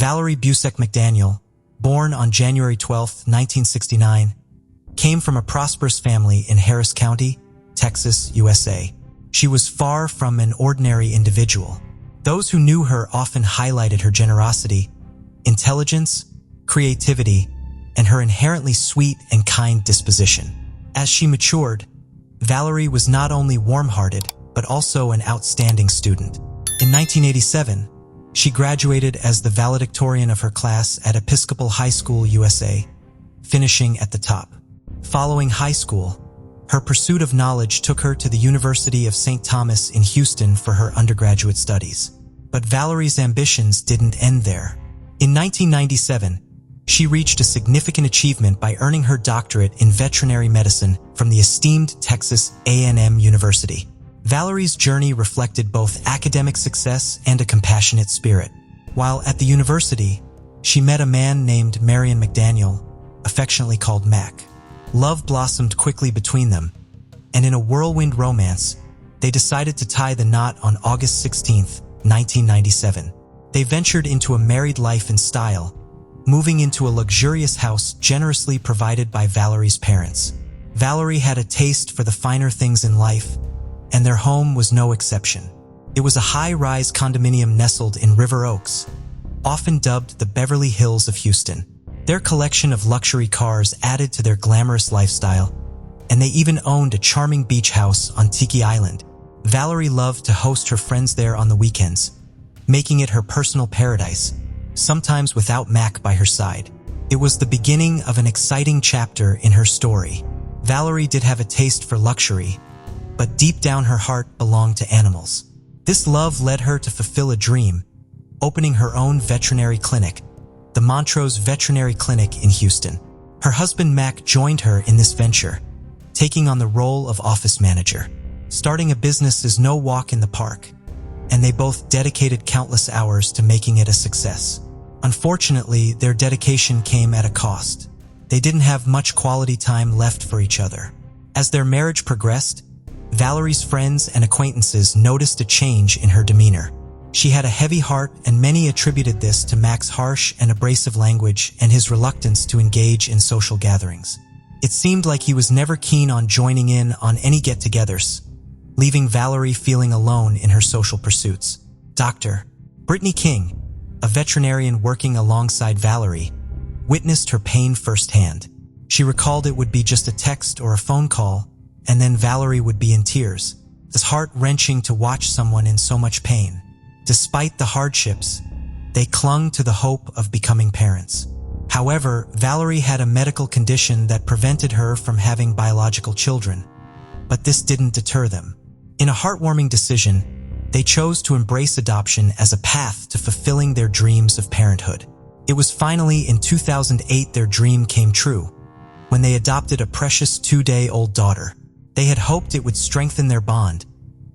Valerie Busek McDaniel, born on January 12, 1969, came from a prosperous family in Harris County, Texas, USA. She was far from an ordinary individual. Those who knew her often highlighted her generosity, intelligence, creativity, and her inherently sweet and kind disposition. As she matured, Valerie was not only warm-hearted, but also an outstanding student. In 1987, she graduated as the valedictorian of her class at Episcopal High School, USA, finishing at the top. Following high school, her pursuit of knowledge took her to the University of St. Thomas in Houston for her undergraduate studies. But Valerie's ambitions didn't end there. In 1997, she reached a significant achievement by earning her doctorate in veterinary medicine from the esteemed Texas A&M University. Valerie's journey reflected both academic success and a compassionate spirit. While at the university, she met a man named Marion McDaniel, affectionately called Mac. Love blossomed quickly between them, and in a whirlwind romance, they decided to tie the knot on August 16, 1997. They ventured into a married life in style, moving into a luxurious house generously provided by Valerie's parents. Valerie had a taste for the finer things in life, and their home was no exception. It was a high-rise condominium nestled in River Oaks, often dubbed the Beverly Hills of Houston. Their collection of luxury cars added to their glamorous lifestyle, and they even owned a charming beach house on Tiki Island. Valerie loved to host her friends there on the weekends, making it her personal paradise, sometimes without Mac by her side. It was the beginning of an exciting chapter in her story. Valerie did have a taste for luxury, but deep down her heart belonged to animals. This love led her to fulfill a dream, opening her own veterinary clinic, the Montrose Veterinary Clinic in Houston. Her husband Mac joined her in this venture, taking on the role of office manager. Starting a business is no walk in the park, and they both dedicated countless hours to making it a success. Unfortunately, their dedication came at a cost. They didn't have much quality time left for each other. As their marriage progressed, Valerie's friends and acquaintances noticed a change in her demeanor. She had a heavy heart, and many attributed this to Mac's harsh and abrasive language and his reluctance to engage in social gatherings. It seemed like he was never keen on joining in on any get-togethers, leaving Valerie feeling alone in her social pursuits. Dr. Brittany King, a veterinarian working alongside Valerie, witnessed her pain firsthand. She recalled it would be just a text or a phone call, and then Valerie would be in tears. It was heart-wrenching to watch someone in so much pain. Despite the hardships, they clung to the hope of becoming parents. However, Valerie had a medical condition that prevented her from having biological children, but this didn't deter them. In a heartwarming decision, they chose to embrace adoption as a path to fulfilling their dreams of parenthood. It was finally in 2008 their dream came true, when they adopted a precious 2-day-old daughter. They had hoped it would strengthen their bond,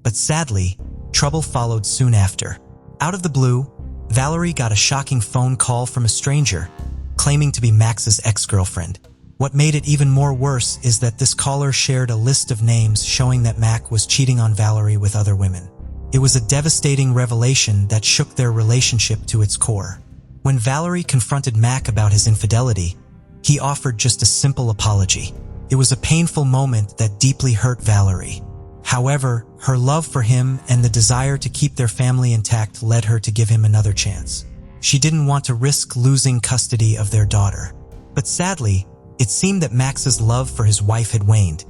but sadly, trouble followed soon after. Out of the blue, Valerie got a shocking phone call from a stranger, claiming to be Max's ex-girlfriend. What made it even more worse is that this caller shared a list of names showing that Mac was cheating on Valerie with other women. It was a devastating revelation that shook their relationship to its core. When Valerie confronted Mac about his infidelity, he offered just a simple apology. It was a painful moment that deeply hurt Valerie. However, her love for him and the desire to keep their family intact led her to give him another chance. She didn't want to risk losing custody of their daughter. But sadly, it seemed that Max's love for his wife had waned,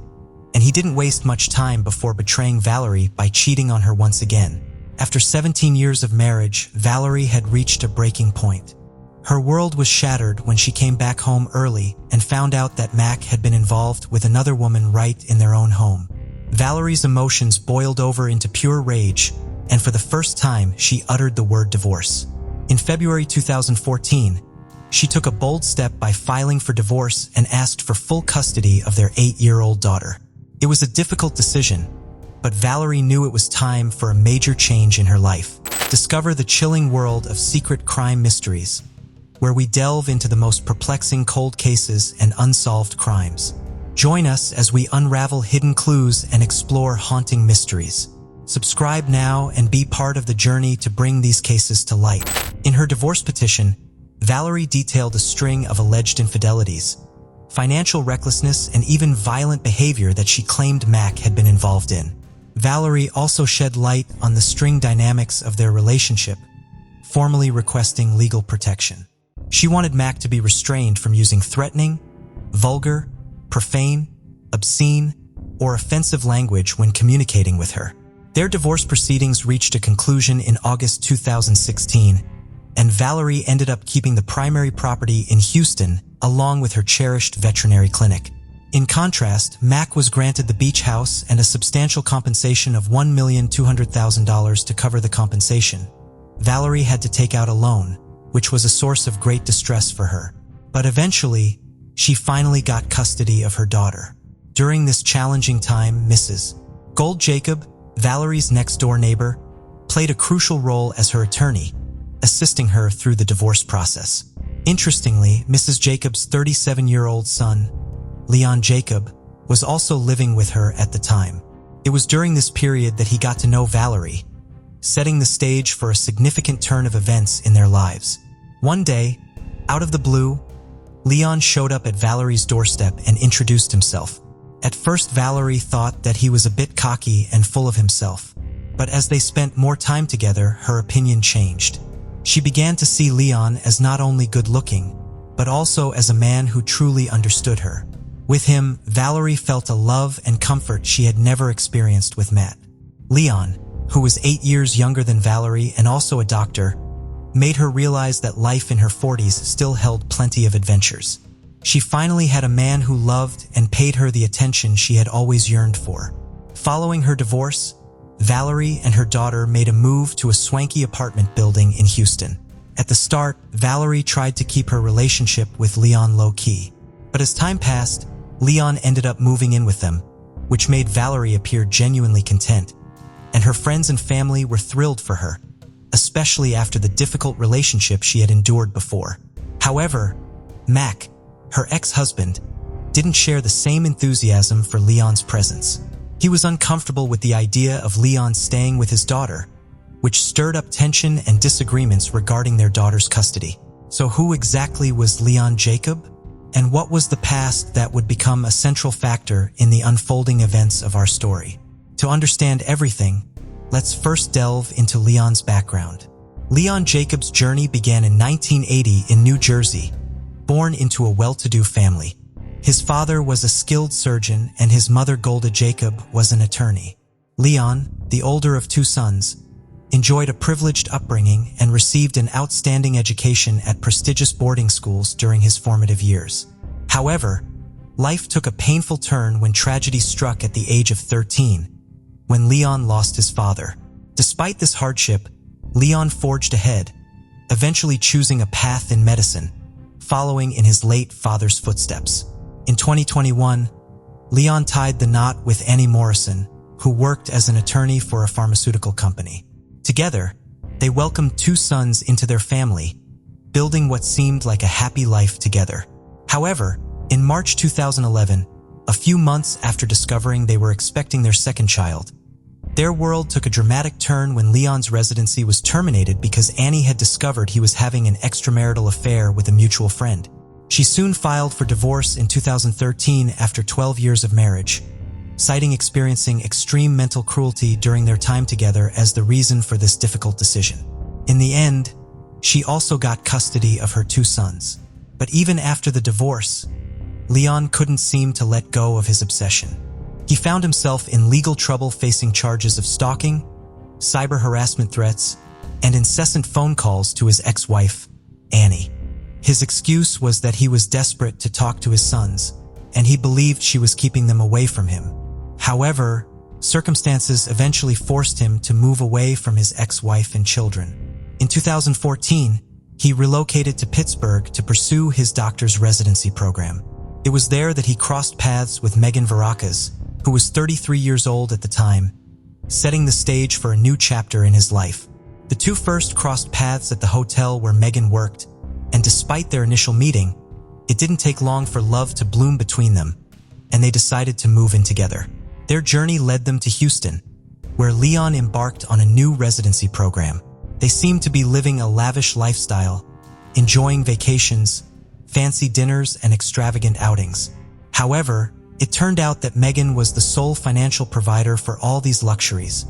and he didn't waste much time before betraying Valerie by cheating on her once again. After 17 years of marriage, Valerie had reached a breaking point. Her world was shattered when she came back home early and found out that Mac had been involved with another woman right in their own home. Valerie's emotions boiled over into pure rage, and for the first time, she uttered the word divorce. In February 2014, she took a bold step by filing for divorce and asked for full custody of their 8-year-old daughter. It was a difficult decision, but Valerie knew it was time for a major change in her life. Discover the chilling world of secret crime mysteries, where we delve into the most perplexing cold cases and unsolved crimes. Join us as we unravel hidden clues and explore haunting mysteries. Subscribe now and be part of the journey to bring these cases to light. In her divorce petition, Valerie detailed a string of alleged infidelities, financial recklessness, and even violent behavior that she claimed Mac had been involved in. Valerie also shed light on the string dynamics of their relationship, formally requesting legal protection. She wanted Mac to be restrained from using threatening, vulgar, profane, obscene, or offensive language when communicating with her. Their divorce proceedings reached a conclusion in August 2016, and Valerie ended up keeping the primary property in Houston along with her cherished veterinary clinic. In contrast, Mac was granted the beach house and a substantial compensation of $1,200,000 to cover the compensation. Valerie had to take out a loan, which was a source of great distress for her. But eventually, she finally got custody of her daughter. During this challenging time, Mrs. Gold Jacob, Valerie's next-door neighbor, played a crucial role as her attorney, assisting her through the divorce process. Interestingly, Mrs. Jacob's 37-year-old son, Leon Jacob, was also living with her at the time. It was during this period that he got to know Valerie, setting the stage for a significant turn of events in their lives. One day, out of the blue, Leon showed up at Valerie's doorstep and introduced himself. At first, Valerie thought that he was a bit cocky and full of himself, but as they spent more time together, her opinion changed. She began to see Leon as not only good-looking, but also as a man who truly understood her. With him, Valerie felt a love and comfort she had never experienced with Matt. Leon, who was 8 years younger than Valerie and also a doctor, made her realize that life in her 40s still held plenty of adventures. She finally had a man who loved and paid her the attention she had always yearned for. Following her divorce, Valerie and her daughter made a move to a swanky apartment building in Houston. At the start, Valerie tried to keep her relationship with Leon low-key. But as time passed, Leon ended up moving in with them, which made Valerie appear genuinely content, and her friends and family were thrilled for her, especially after the difficult relationship she had endured before. However, Mac, her ex-husband, didn't share the same enthusiasm for Leon's presence. He was uncomfortable with the idea of Leon staying with his daughter, which stirred up tension and disagreements regarding their daughter's custody. So who exactly was Leon Jacob? And what was the past that would become a central factor in the unfolding events of our story? To understand everything, let's first delve into Leon's background. Leon Jacob's journey began in 1980 in New Jersey, born into a well-to-do family. His father was a skilled surgeon and his mother Golda Jacob was an attorney. Leon, the older of two sons, enjoyed a privileged upbringing and received an outstanding education at prestigious boarding schools during his formative years. However, life took a painful turn when tragedy struck at the age of 13, when Leon lost his father. Despite this hardship, Leon forged ahead, eventually choosing a path in medicine, following in his late father's footsteps. In 2021, Leon tied the knot with Annie Morrison, who worked as an attorney for a pharmaceutical company. Together, they welcomed two sons into their family, building what seemed like a happy life together. However, in March 2011, a few months after discovering they were expecting their second child, their world took a dramatic turn when Leon's residency was terminated because Annie had discovered he was having an extramarital affair with a mutual friend. She soon filed for divorce in 2013 after 12 years of marriage, citing experiencing extreme mental cruelty during their time together as the reason for this difficult decision. In the end, she also got custody of her two sons. But even after the divorce, Leon couldn't seem to let go of his obsession. He found himself in legal trouble facing charges of stalking, cyber harassment threats, and incessant phone calls to his ex-wife, Annie. His excuse was that he was desperate to talk to his sons, and he believed she was keeping them away from him. However, circumstances eventually forced him to move away from his ex-wife and children. In 2014, he relocated to Pittsburgh to pursue his doctor's residency program. It was there that he crossed paths with Megan Verakas, who was 33 years old at the time, setting the stage for a new chapter in his life. The two first crossed paths at the hotel where Megan worked, and despite their initial meeting, it didn't take long for love to bloom between them, and they decided to move in together. Their journey led them to Houston, where Leon embarked on a new residency program. They seemed to be living a lavish lifestyle, enjoying vacations, fancy dinners, and extravagant outings. However, it turned out that Megan was the sole financial provider for all these luxuries,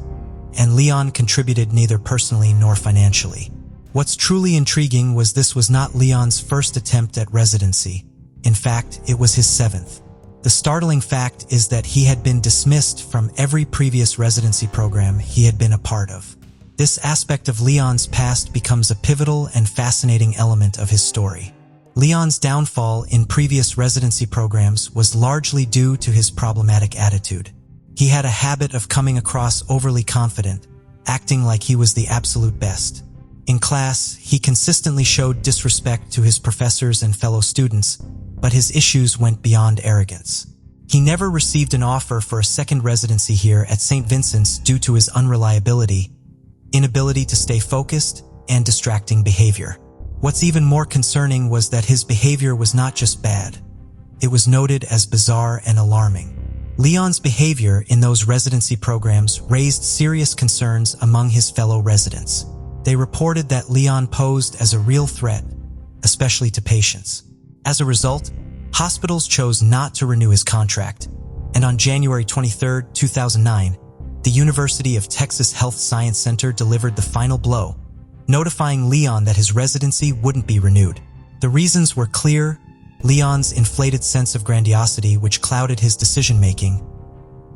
and Leon contributed neither personally nor financially. What's truly intriguing was this was not Leon's first attempt at residency. In fact, it was his 7th. The startling fact is that he had been dismissed from every previous residency program he had been a part of. This aspect of Leon's past becomes a pivotal and fascinating element of his story. Leon's downfall in previous residency programs was largely due to his problematic attitude. He had a habit of coming across overly confident, acting like he was the absolute best. In class, he consistently showed disrespect to his professors and fellow students, but his issues went beyond arrogance. He never received an offer for a second residency here at St. Vincent's due to his unreliability, inability to stay focused, and distracting behavior. What's even more concerning was that his behavior was not just bad. It was noted as bizarre and alarming. Leon's behavior in those residency programs raised serious concerns among his fellow residents. They reported that Leon posed as a real threat, especially to patients. As a result, hospitals chose not to renew his contract, and on January 23, 2009, the University of Texas Health Science Center delivered the final blow, notifying Leon that his residency wouldn't be renewed. The reasons were clear: Leon's inflated sense of grandiosity which clouded his decision-making,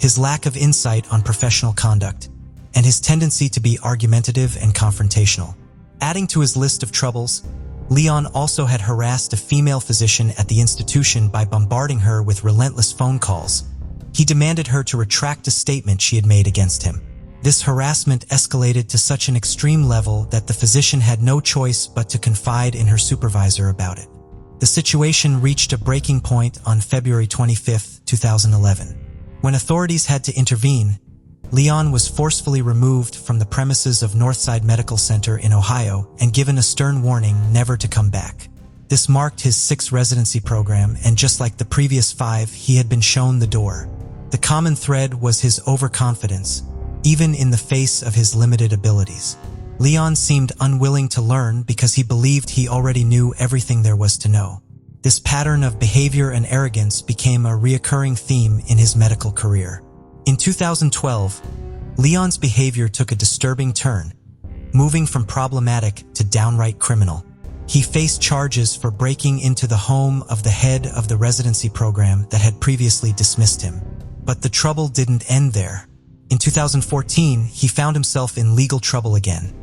his lack of insight on professional conduct, and his tendency to be argumentative and confrontational. Adding to his list of troubles, Leon also had harassed a female physician at the institution by bombarding her with relentless phone calls. He demanded her to retract a statement she had made against him. This harassment escalated to such an extreme level that the physician had no choice but to confide in her supervisor about it. The situation reached a breaking point on February 25, 2011. When authorities had to intervene, Leon was forcefully removed from the premises of Northside Medical Center in Ohio and given a stern warning never to come back. This marked his 6th residency program, and just like the previous 5, he had been shown the door. The common thread was his overconfidence, even in the face of his limited abilities. Leon seemed unwilling to learn because he believed he already knew everything there was to know. This pattern of behavior and arrogance became a reoccurring theme in his medical career. In 2012, Leon's behavior took a disturbing turn, moving from problematic to downright criminal. He faced charges for breaking into the home of the head of the residency program that had previously dismissed him. But the trouble didn't end there. In 2014, he found himself in legal trouble again,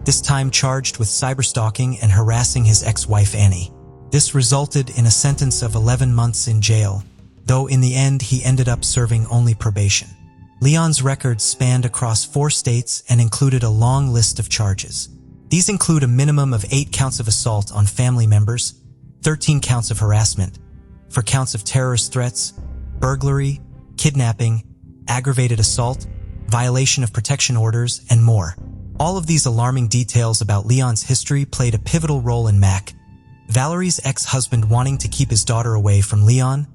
this time charged with cyberstalking and harassing his ex-wife Annie. This resulted in a sentence of 11 months in jail, though in the end he ended up serving only probation. Leon's records spanned across 4 states and included a long list of charges. These include a minimum of 8 counts of assault on family members, 13 counts of harassment, 4 counts of terrorist threats, burglary, kidnapping, aggravated assault, violation of protection orders, and more. All of these alarming details about Leon's history played a pivotal role in Mac, Valerie's ex-husband, wanting to keep his daughter away from Leon.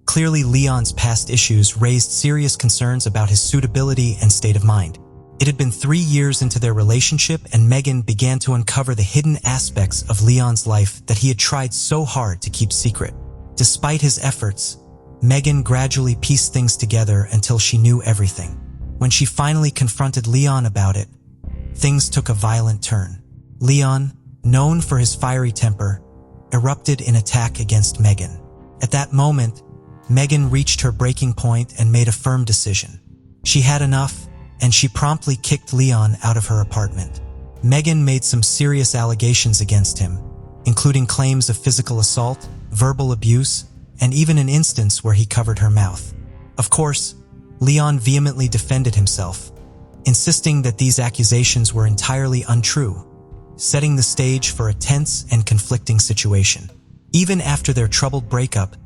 Clearly, Leon's past issues raised serious concerns about his suitability and state of mind. It had been 3 years into their relationship, and Megan began to uncover the hidden aspects of Leon's life that he had tried so hard to keep secret. Despite his efforts, Megan gradually pieced things together until she knew everything. When she finally confronted Leon about it, things took a violent turn. Leon, known for his fiery temper, erupted in attack against Megan. At that moment, Megan reached her breaking point and made a firm decision. She had enough, and she promptly kicked Leon out of her apartment. Megan made some serious allegations against him, including claims of physical assault, verbal abuse, and even an instance where he covered her mouth. Of course, Leon vehemently defended himself, insisting that these accusations were entirely untrue, setting the stage for a tense and conflicting situation. Even after their troubled breakup,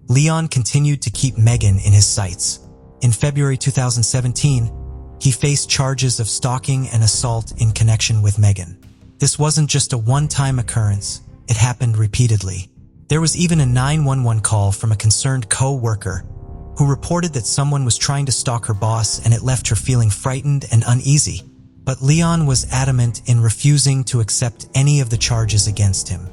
Leon continued to keep Megan in his sights. In February 2017, he faced charges of stalking and assault in connection with Megan. This wasn't just a one-time occurrence, it happened repeatedly. There was even a 911 call from a concerned co-worker who reported that someone was trying to stalk her boss, and it left her feeling frightened and uneasy. But Leon was adamant in refusing to accept any of the charges against him.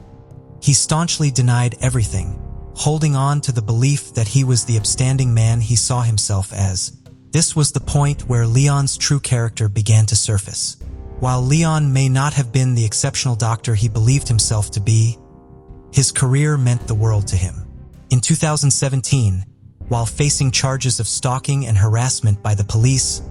He staunchly denied everything, holding on to the belief that he was the upstanding man he saw himself as. This was the point where Leon's true character began to surface. While Leon may not have been the exceptional doctor he believed himself to be, his career meant the world to him. In 2017, while facing charges of stalking and harassment by the police,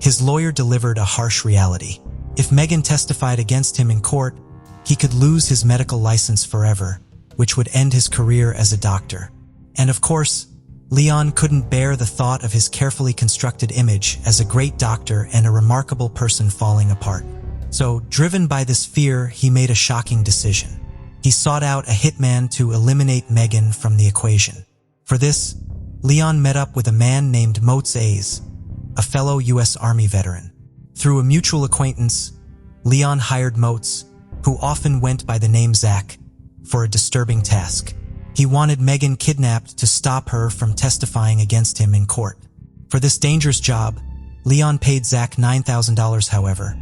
his lawyer delivered a harsh reality. If Megan testified against him in court, he could lose his medical license forever, which would end his career as a doctor. And of course, Leon couldn't bear the thought of his carefully constructed image as a great doctor and a remarkable person falling apart. So, driven by this fear, he made a shocking decision. He sought out a hitman to eliminate Megan from the equation. For this, Leon met up with a man named Moats A's, a fellow U.S. Army veteran. Through a mutual acquaintance, Leon hired Moats, who often went by the name Zach, for a disturbing task. He wanted Megan kidnapped to stop her from testifying against him in court. For this dangerous job, Leon paid Zach $9,000, however.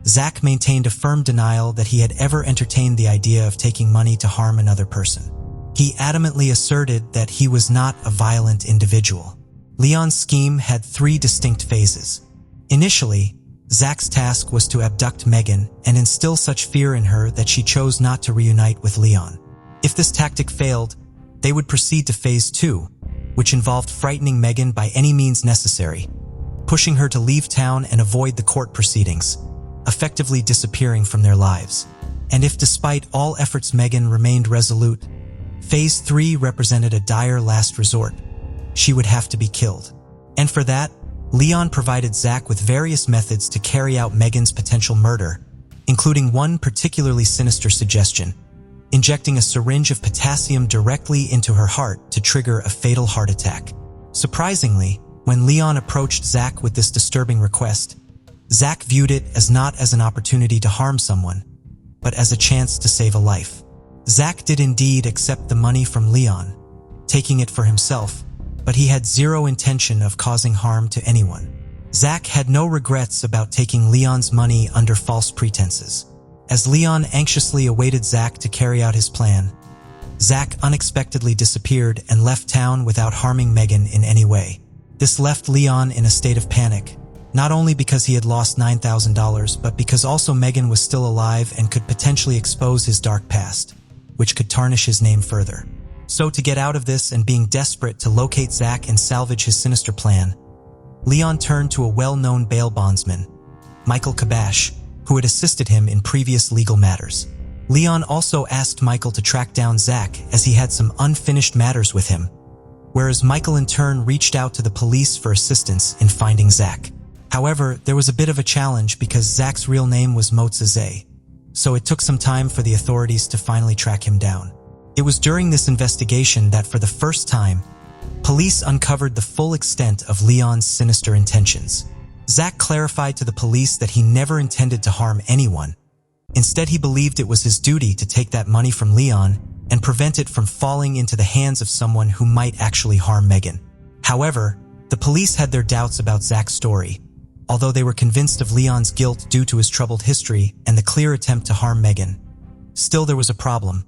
Zach maintained a firm denial that he had ever entertained the idea of taking money to harm another person. He adamantly asserted that he was not a violent individual. Leon's scheme had 3 distinct phases. Initially, Zach's task was to abduct Megan and instill such fear in her that she chose not to reunite with Leon. If this tactic failed, they would proceed to phase 2, which involved frightening Megan by any means necessary, pushing her to leave town and avoid the court proceedings, effectively disappearing from their lives. And if despite all efforts Megan remained resolute, phase 3 represented a dire last resort. She would have to be killed. And for that, Leon provided Zach with various methods to carry out Megan's potential murder, including one particularly sinister suggestion: injecting a syringe of potassium directly into her heart to trigger a fatal heart attack. Surprisingly, when Leon approached Zach with this disturbing request, Zach viewed it not as an opportunity to harm someone, but as a chance to save a life. Zach did indeed accept the money from Leon, taking it for himself, but he had zero intention of causing harm to anyone. Zach had no regrets about taking Leon's money under false pretenses. As Leon anxiously awaited Zach to carry out his plan, Zach unexpectedly disappeared and left town without harming Megan in any way. This left Leon in a state of panic, not only because he had lost $9,000, but because also Megan was still alive and could potentially expose his dark past, which could tarnish his name further. So to get out of this and being desperate to locate Zach and salvage his sinister plan, Leon turned to a well-known bail bondsman, Michael Kabash, who had assisted him in previous legal matters. Leon also asked Michael to track down Zach as he had some unfinished matters with him, whereas Michael in turn reached out to the police for assistance in finding Zach. However, there was a bit of a challenge because Zach's real name was Motsazeh, so it took some time for the authorities to finally track him down. It was during this investigation that for the first time, police uncovered the full extent of Leon's sinister intentions. Zach clarified to the police that he never intended to harm anyone. Instead, he believed it was his duty to take that money from Leon and prevent it from falling into the hands of someone who might actually harm Megan. However, the police had their doubts about Zach's story, although they were convinced of Leon's guilt due to his troubled history and the clear attempt to harm Megan. Still, there was a problem.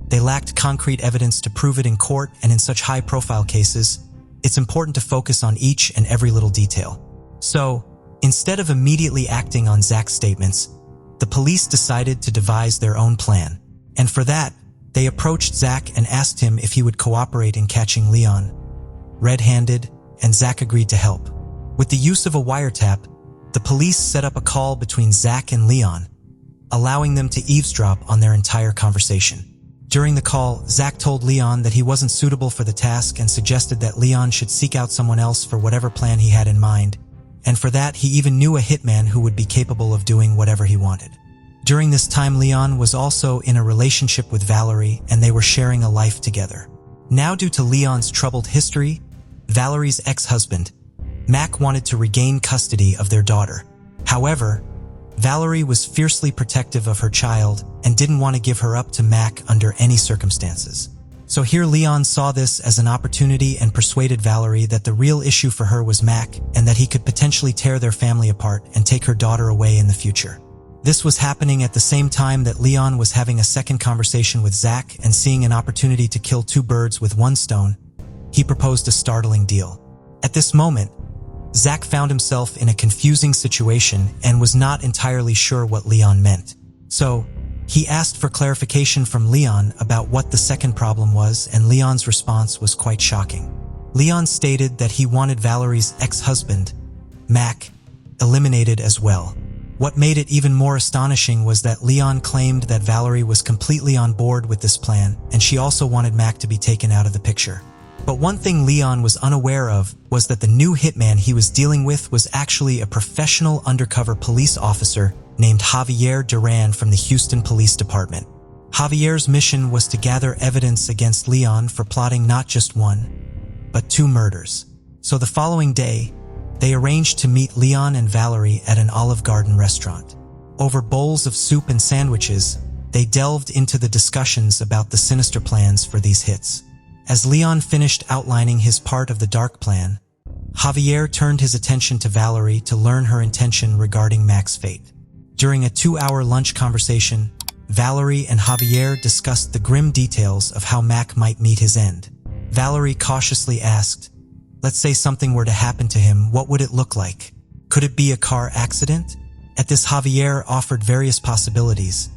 They lacked concrete evidence to prove it in court, and in such high-profile cases, it's important to focus on each and every little detail. So, instead of immediately acting on Zach's statements, the police decided to devise their own plan. And for that, they approached Zach and asked him if he would cooperate in catching Leon red-handed, and Zach agreed to help. With the use of a wiretap, the police set up a call between Zach and Leon, allowing them to eavesdrop on their entire conversation. During the call, Zach told Leon that he wasn't suitable for the task and suggested that Leon should seek out someone else for whatever plan he had in mind, and for that he even knew a hitman who would be capable of doing whatever he wanted. During this time, Leon was also in a relationship with Valerie, and they were sharing a life together. Now, due to Leon's troubled history, Valerie's ex-husband, Mac, wanted to regain custody of their daughter. However, Valerie was fiercely protective of her child and didn't want to give her up to Mac under any circumstances. So here Leon saw this as an opportunity and persuaded Valerie that the real issue for her was Mac and that he could potentially tear their family apart and take her daughter away in the future. This was happening at the same time that Leon was having a second conversation with Zach, and seeing an opportunity to kill two birds with one stone, he proposed a startling deal. At this moment, Zach found himself in a confusing situation and was not entirely sure what Leon meant. So, he asked for clarification from Leon about what the second problem was, and Leon's response was quite shocking. Leon stated that he wanted Valerie's ex-husband, Mac, eliminated as well. What made it even more astonishing was that Leon claimed that Valerie was completely on board with this plan, and she also wanted Mac to be taken out of the picture. But one thing Leon was unaware of was that the new hitman he was dealing with was actually a professional undercover police officer named Javier Duran from the Houston Police Department. Javier's mission was to gather evidence against Leon for plotting not just one, but two murders. So the following day, they arranged to meet Leon and Valerie at an Olive Garden restaurant. Over bowls of soup and sandwiches, they delved into the discussions about the sinister plans for these hits. As Leon finished outlining his part of the dark plan, Javier turned his attention to Valerie to learn her intention regarding Mac's fate. During a 2-hour lunch conversation, Valerie and Javier discussed the grim details of how Mac might meet his end. Valerie cautiously asked, "Let's say something were to happen to him, what would it look like? Could it be a car accident?" At this, Javier offered various possibilities,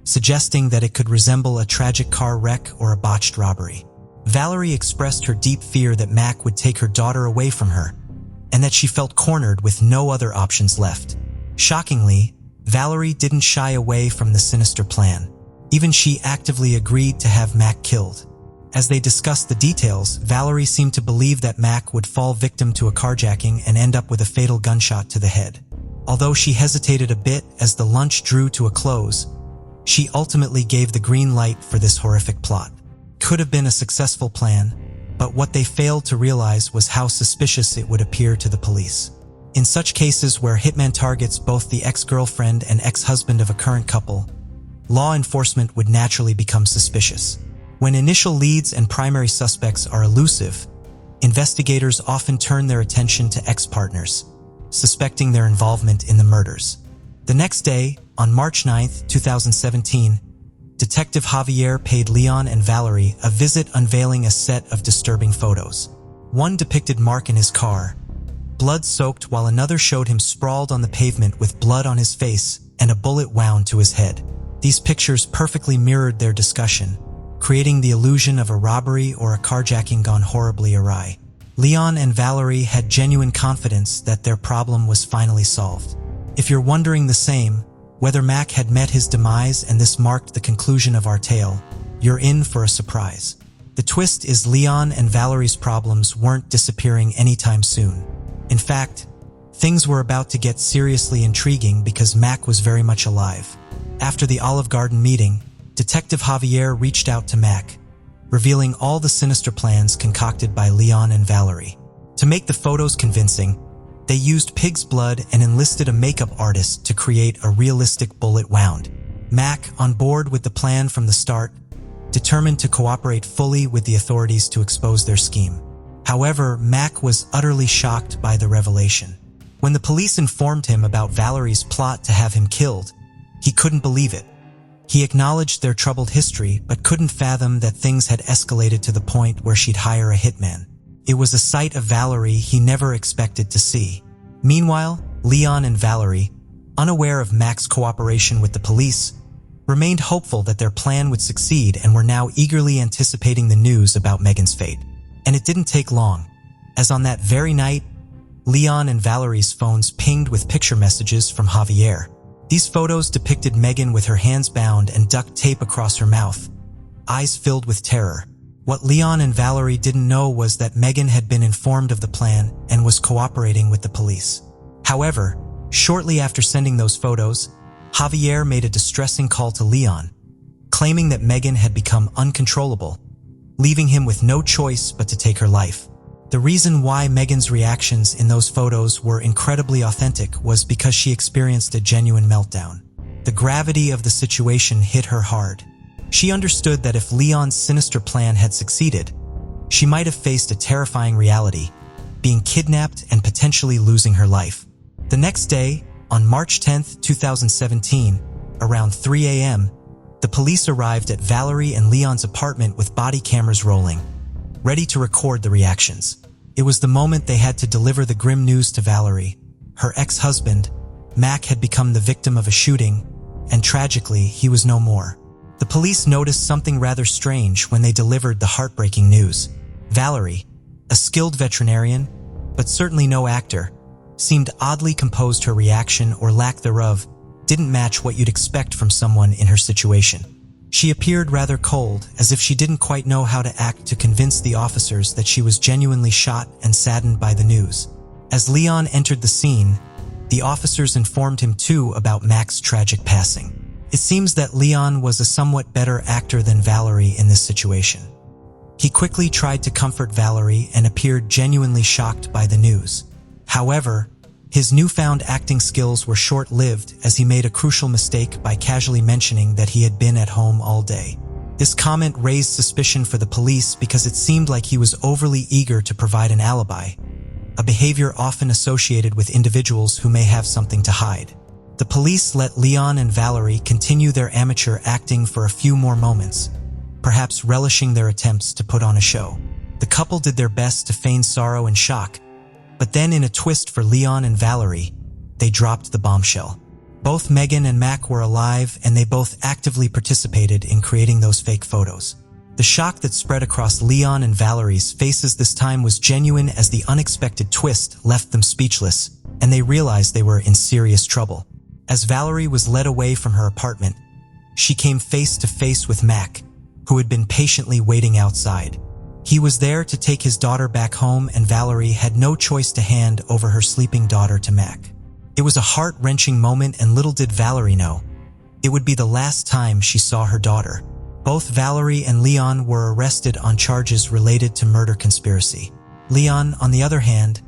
suggesting that it could resemble a tragic car wreck or a botched robbery. Valerie expressed her deep fear that Mac would take her daughter away from her, and that she felt cornered with no other options left. Shockingly, Valerie didn't shy away from the sinister plan. Even she actively agreed to have Mac killed. As they discussed the details, Valerie seemed to believe that Mac would fall victim to a carjacking and end up with a fatal gunshot to the head. Although she hesitated a bit as the lunch drew to a close, she ultimately gave the green light for this horrific plot. Could have been a successful plan, but what they failed to realize was how suspicious it would appear to the police. In such cases where hitman targets both the ex-girlfriend and ex-husband of a current couple, law enforcement would naturally become suspicious. When initial leads and primary suspects are elusive, investigators often turn their attention to ex-partners, suspecting their involvement in the murders. The next day, on March 9, 2017, Detective Javier paid Leon and Valerie a visit, unveiling a set of disturbing photos. One depicted Mark in his car, blood-soaked, while another showed him sprawled on the pavement with blood on his face and a bullet wound to his head. These pictures perfectly mirrored their discussion, creating the illusion of a robbery or a carjacking gone horribly awry. Leon and Valerie had genuine confidence that their problem was finally solved. If you're wondering the same, whether Mac had met his demise and this marked the conclusion of our tale, you're in for a surprise. The twist is Leon and Valerie's problems weren't disappearing anytime soon. In fact, things were about to get seriously intriguing because Mac was very much alive. After the Olive Garden meeting, Detective Javier reached out to Mac, revealing all the sinister plans concocted by Leon and Valerie. To make the photos convincing, they used pig's blood and enlisted a makeup artist to create a realistic bullet wound. Mac, on board with the plan from the start, determined to cooperate fully with the authorities to expose their scheme. However, Mac was utterly shocked by the revelation. When the police informed him about Valerie's plot to have him killed, he couldn't believe it. He acknowledged their troubled history, but couldn't fathom that things had escalated to the point where she'd hire a hitman. It was a sight of Valerie he never expected to see. Meanwhile, Leon and Valerie, unaware of Mac's cooperation with the police, remained hopeful that their plan would succeed and were now eagerly anticipating the news about Megan's fate. And it didn't take long, as on that very night, Leon and Valerie's phones pinged with picture messages from Javier. These photos depicted Megan with her hands bound and duct tape across her mouth, eyes filled with terror. What Leon and Valerie didn't know was that Megan had been informed of the plan and was cooperating with the police. However, shortly after sending those photos, Javier made a distressing call to Leon, claiming that Megan had become uncontrollable, leaving him with no choice but to take her life. The reason why Megan's reactions in those photos were incredibly authentic was because she experienced a genuine meltdown. The gravity of the situation hit her hard. She understood that if Leon's sinister plan had succeeded, she might have faced a terrifying reality, being kidnapped and potentially losing her life. The next day, On March 10, 2017, around 3 a.m., the police arrived at Valerie and Leon's apartment with body cameras rolling, ready to record the reactions. It was the moment they had to deliver the grim news to Valerie. Her ex-husband, Mac, had become the victim of a shooting, and tragically, he was no more. The police noticed something rather strange when they delivered the heartbreaking news. Valerie, a skilled veterinarian, but certainly no actor, seemed oddly composed. Her reaction, or lack thereof, didn't match what you'd expect from someone in her situation. She appeared rather cold, as if she didn't quite know how to act to convince the officers that she was genuinely shocked and saddened by the news. As Leon entered the scene, the officers informed him too about Mac's tragic passing. It seems that Leon was a somewhat better actor than Valerie in this situation. He quickly tried to comfort Valerie and appeared genuinely shocked by the news. However, his newfound acting skills were short-lived, as he made a crucial mistake by casually mentioning that he had been at home all day. This comment raised suspicion for the police because it seemed like he was overly eager to provide an alibi, a behavior often associated with individuals who may have something to hide. The police let Leon and Valerie continue their amateur acting for a few more moments, perhaps relishing their attempts to put on a show. The couple did their best to feign sorrow and shock, but then in a twist for Leon and Valerie, they dropped the bombshell. Both Megan and Mac were alive, and they both actively participated in creating those fake photos. The shock that spread across Leon and Valerie's faces this time was genuine, as the unexpected twist left them speechless, and they realized they were in serious trouble. As Valerie was led away from her apartment, she came face to face with Mac, who had been patiently waiting outside. He was there to take his daughter back home, and Valerie had no choice to hand over her sleeping daughter to Mac. It was a heart-wrenching moment, and little did Valerie know, it would be the last time she saw her daughter. Both Valerie and Leon were arrested on charges related to murder conspiracy. Leon, on the other hand,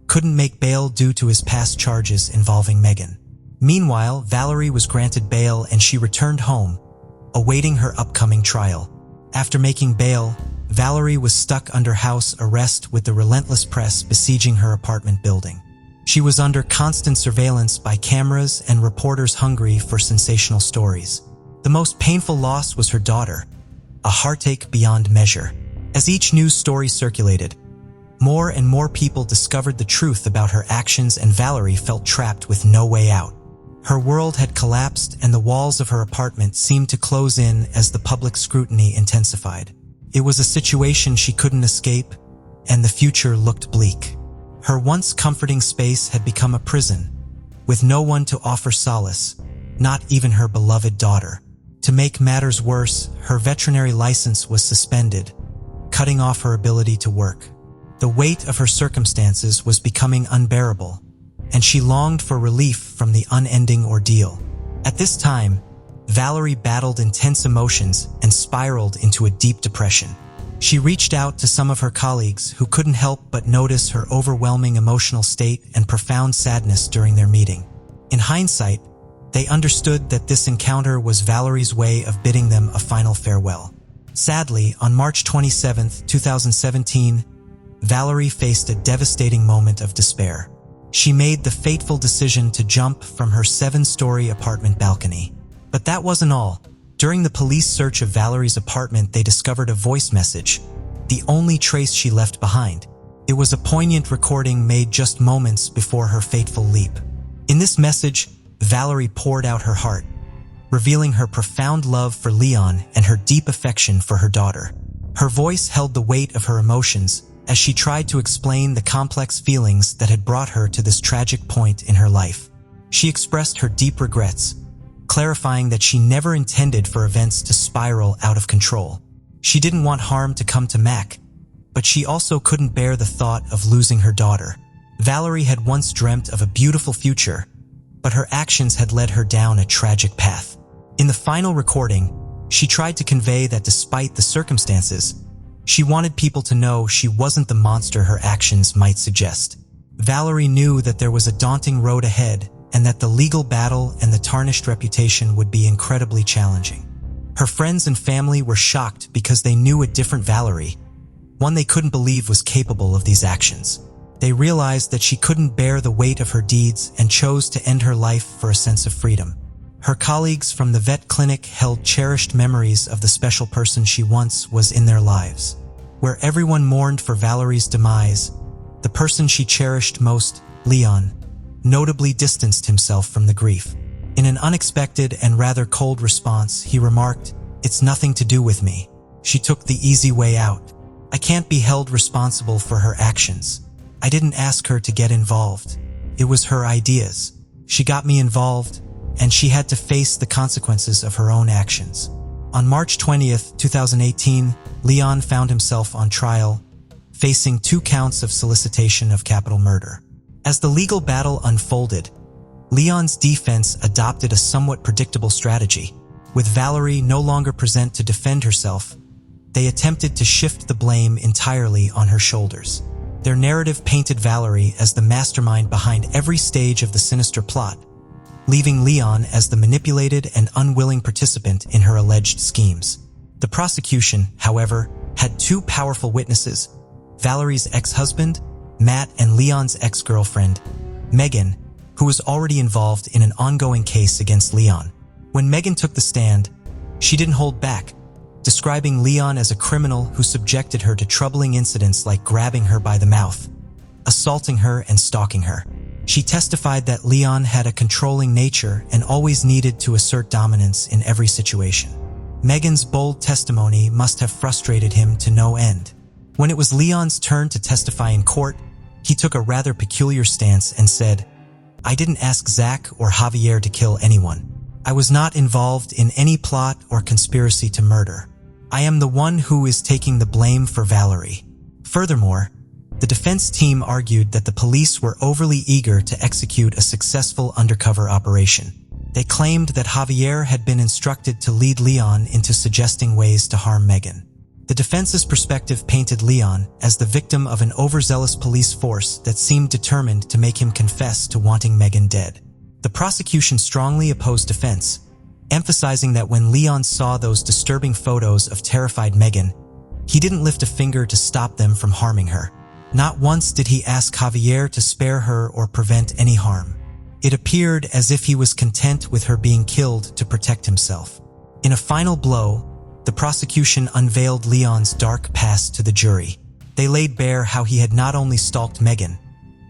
couldn't make bail due to his past charges involving Megan. Meanwhile, Valerie was granted bail and she returned home, awaiting her upcoming trial. After making bail, Valerie was stuck under house arrest with the relentless press besieging her apartment building. She was under constant surveillance by cameras and reporters hungry for sensational stories. The most painful loss was her daughter, a heartache beyond measure. As each news story circulated, more and more people discovered the truth about her actions, and Valerie felt trapped with no way out. Her world had collapsed, and the walls of her apartment seemed to close in as the public scrutiny intensified. It was a situation she couldn't escape, and the future looked bleak. Her once comforting space had become a prison, with no one to offer solace, not even her beloved daughter. To make matters worse, her veterinary license was suspended, cutting off her ability to work. The weight of her circumstances was becoming unbearable, and she longed for relief from the unending ordeal. At this time, Valerie battled intense emotions and spiraled into a deep depression. She reached out to some of her colleagues who couldn't help but notice her overwhelming emotional state and profound sadness during their meeting. In hindsight, they understood that this encounter was Valerie's way of bidding them a final farewell. Sadly, on March 27, 2017, Valerie faced a devastating moment of despair. She made the fateful decision to jump from her 7-story apartment balcony. But that wasn't all. During the police search of Valerie's apartment, they discovered a voice message, the only trace she left behind. It was a poignant recording made just moments before her fateful leap. In this message, Valerie poured out her heart, revealing her profound love for Leon and her deep affection for her daughter. Her voice held the weight of her emotions as she tried to explain the complex feelings that had brought her to this tragic point in her life. She expressed her deep regrets, clarifying that she never intended for events to spiral out of control. She didn't want harm to come to Mac, but she also couldn't bear the thought of losing her daughter. Valerie had once dreamt of a beautiful future, but her actions had led her down a tragic path. In the final recording, she tried to convey that despite the circumstances, she wanted people to know she wasn't the monster her actions might suggest. Valerie knew that there was a daunting road ahead, and that the legal battle and the tarnished reputation would be incredibly challenging. Her friends and family were shocked because they knew a different Valerie, one they couldn't believe was capable of these actions. They realized that she couldn't bear the weight of her deeds and chose to end her life for a sense of freedom. Her colleagues from the vet clinic held cherished memories of the special person she once was in their lives. Where everyone mourned for Valerie's demise, the person she cherished most, Leon, notably distanced himself from the grief. In an unexpected and rather cold response, he remarked, "It's nothing to do with me. She took the easy way out. I can't be held responsible for her actions. I didn't ask her to get involved. It was her ideas. She got me involved, and she had to face the consequences of her own actions." On March 20th, 2018, Leon found himself on trial, facing 2 counts of solicitation of capital murder. As the legal battle unfolded, Leon's defense adopted a somewhat predictable strategy. With Valerie no longer present to defend herself, they attempted to shift the blame entirely on her shoulders. Their narrative painted Valerie as the mastermind behind every stage of the sinister plot, leaving Leon as the manipulated and unwilling participant in her alleged schemes. The prosecution, however, had 2 powerful witnesses: Valerie's ex-husband, Matt, and Leon's ex-girlfriend, Megan, who was already involved in an ongoing case against Leon. When Megan took the stand, she didn't hold back, describing Leon as a criminal who subjected her to troubling incidents like grabbing her by the mouth, assaulting her, and stalking her. She testified that Leon had a controlling nature and always needed to assert dominance in every situation. Megan's bold testimony must have frustrated him to no end. When it was Leon's turn to testify in court, he took a rather peculiar stance and said, "I didn't ask Zach or Javier to kill anyone. I was not involved in any plot or conspiracy to murder. I am the one who is taking the blame for Valerie." Furthermore, the defense team argued that the police were overly eager to execute a successful undercover operation. They claimed that Javier had been instructed to lead Leon into suggesting ways to harm Megan. The defense's perspective painted Leon as the victim of an overzealous police force that seemed determined to make him confess to wanting Megan dead. The prosecution strongly opposed defense, emphasizing that when Leon saw those disturbing photos of terrified Megan, he didn't lift a finger to stop them from harming her. Not once did he ask Javier to spare her or prevent any harm. It appeared as if he was content with her being killed to protect himself. In a final blow, the prosecution unveiled Leon's dark past to the jury. They laid bare how he had not only stalked Megan,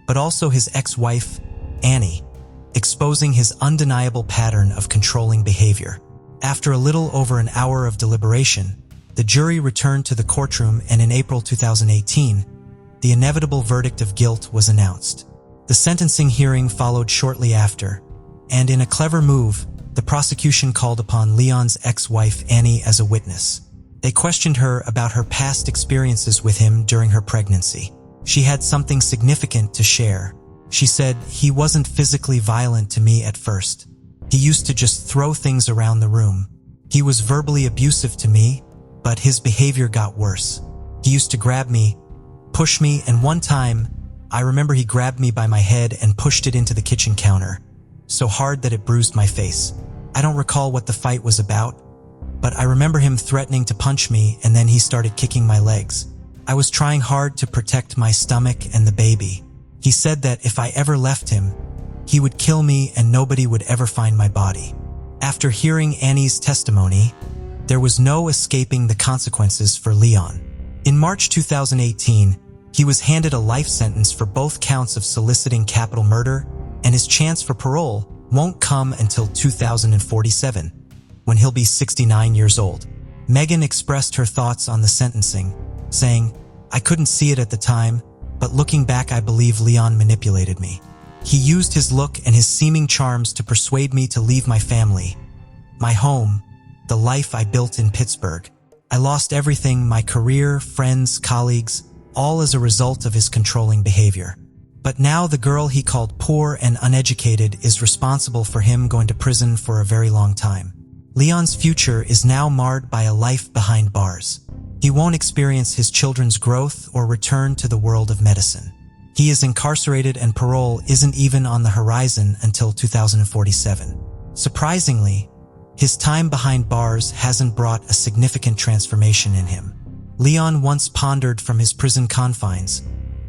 but also his ex-wife, Annie, exposing his undeniable pattern of controlling behavior. After a little over an hour of deliberation, the jury returned to the courtroom, and in April 2018, the inevitable verdict of guilt was announced. The sentencing hearing followed shortly after, and in a clever move, the prosecution called upon Leon's ex-wife Annie as a witness. They questioned her about her past experiences with him during her pregnancy. She had something significant to share. She said, "He wasn't physically violent to me at first. He used to just throw things around the room. He was verbally abusive to me, but his behavior got worse. He used to grab me, push me, and one time, I remember he grabbed me by my head and pushed it into the kitchen counter, so hard that it bruised my face. I don't recall what the fight was about, but I remember him threatening to punch me, and then he started kicking my legs. I was trying hard to protect my stomach and the baby. He said that if I ever left him, he would kill me and nobody would ever find my body." After hearing Annie's testimony, there was no escaping the consequences for Leon. In March 2018, he was handed a life sentence for both counts of soliciting capital murder, and his chance for parole won't come until 2047, when he'll be 69 years old. Megan expressed her thoughts on the sentencing, saying, "I couldn't see it at the time, but looking back I believe Leon manipulated me. He used his look and his seeming charms to persuade me to leave my family, my home, the life I built in Pittsburgh. I lost everything, my career, friends, colleagues, all as a result of his controlling behavior. But now the girl he called poor and uneducated is responsible for him going to prison for a very long time. Leon's future is now marred by a life behind bars. He won't experience his children's growth or return to the world of medicine. He is incarcerated and parole isn't even on the horizon until 2047. Surprisingly, his time behind bars hasn't brought a significant transformation in him. Leon once pondered from his prison confines,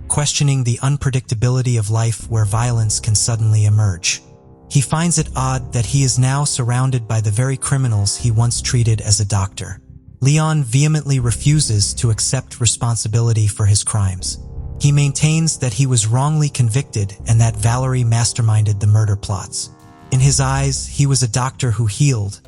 questioning the unpredictability of life where violence can suddenly emerge. He finds it odd that he is now surrounded by the very criminals he once treated as a doctor. Leon vehemently refuses to accept responsibility for his crimes. He maintains that he was wrongly convicted and that Valerie masterminded the murder plots. In his eyes, he was a doctor who healed,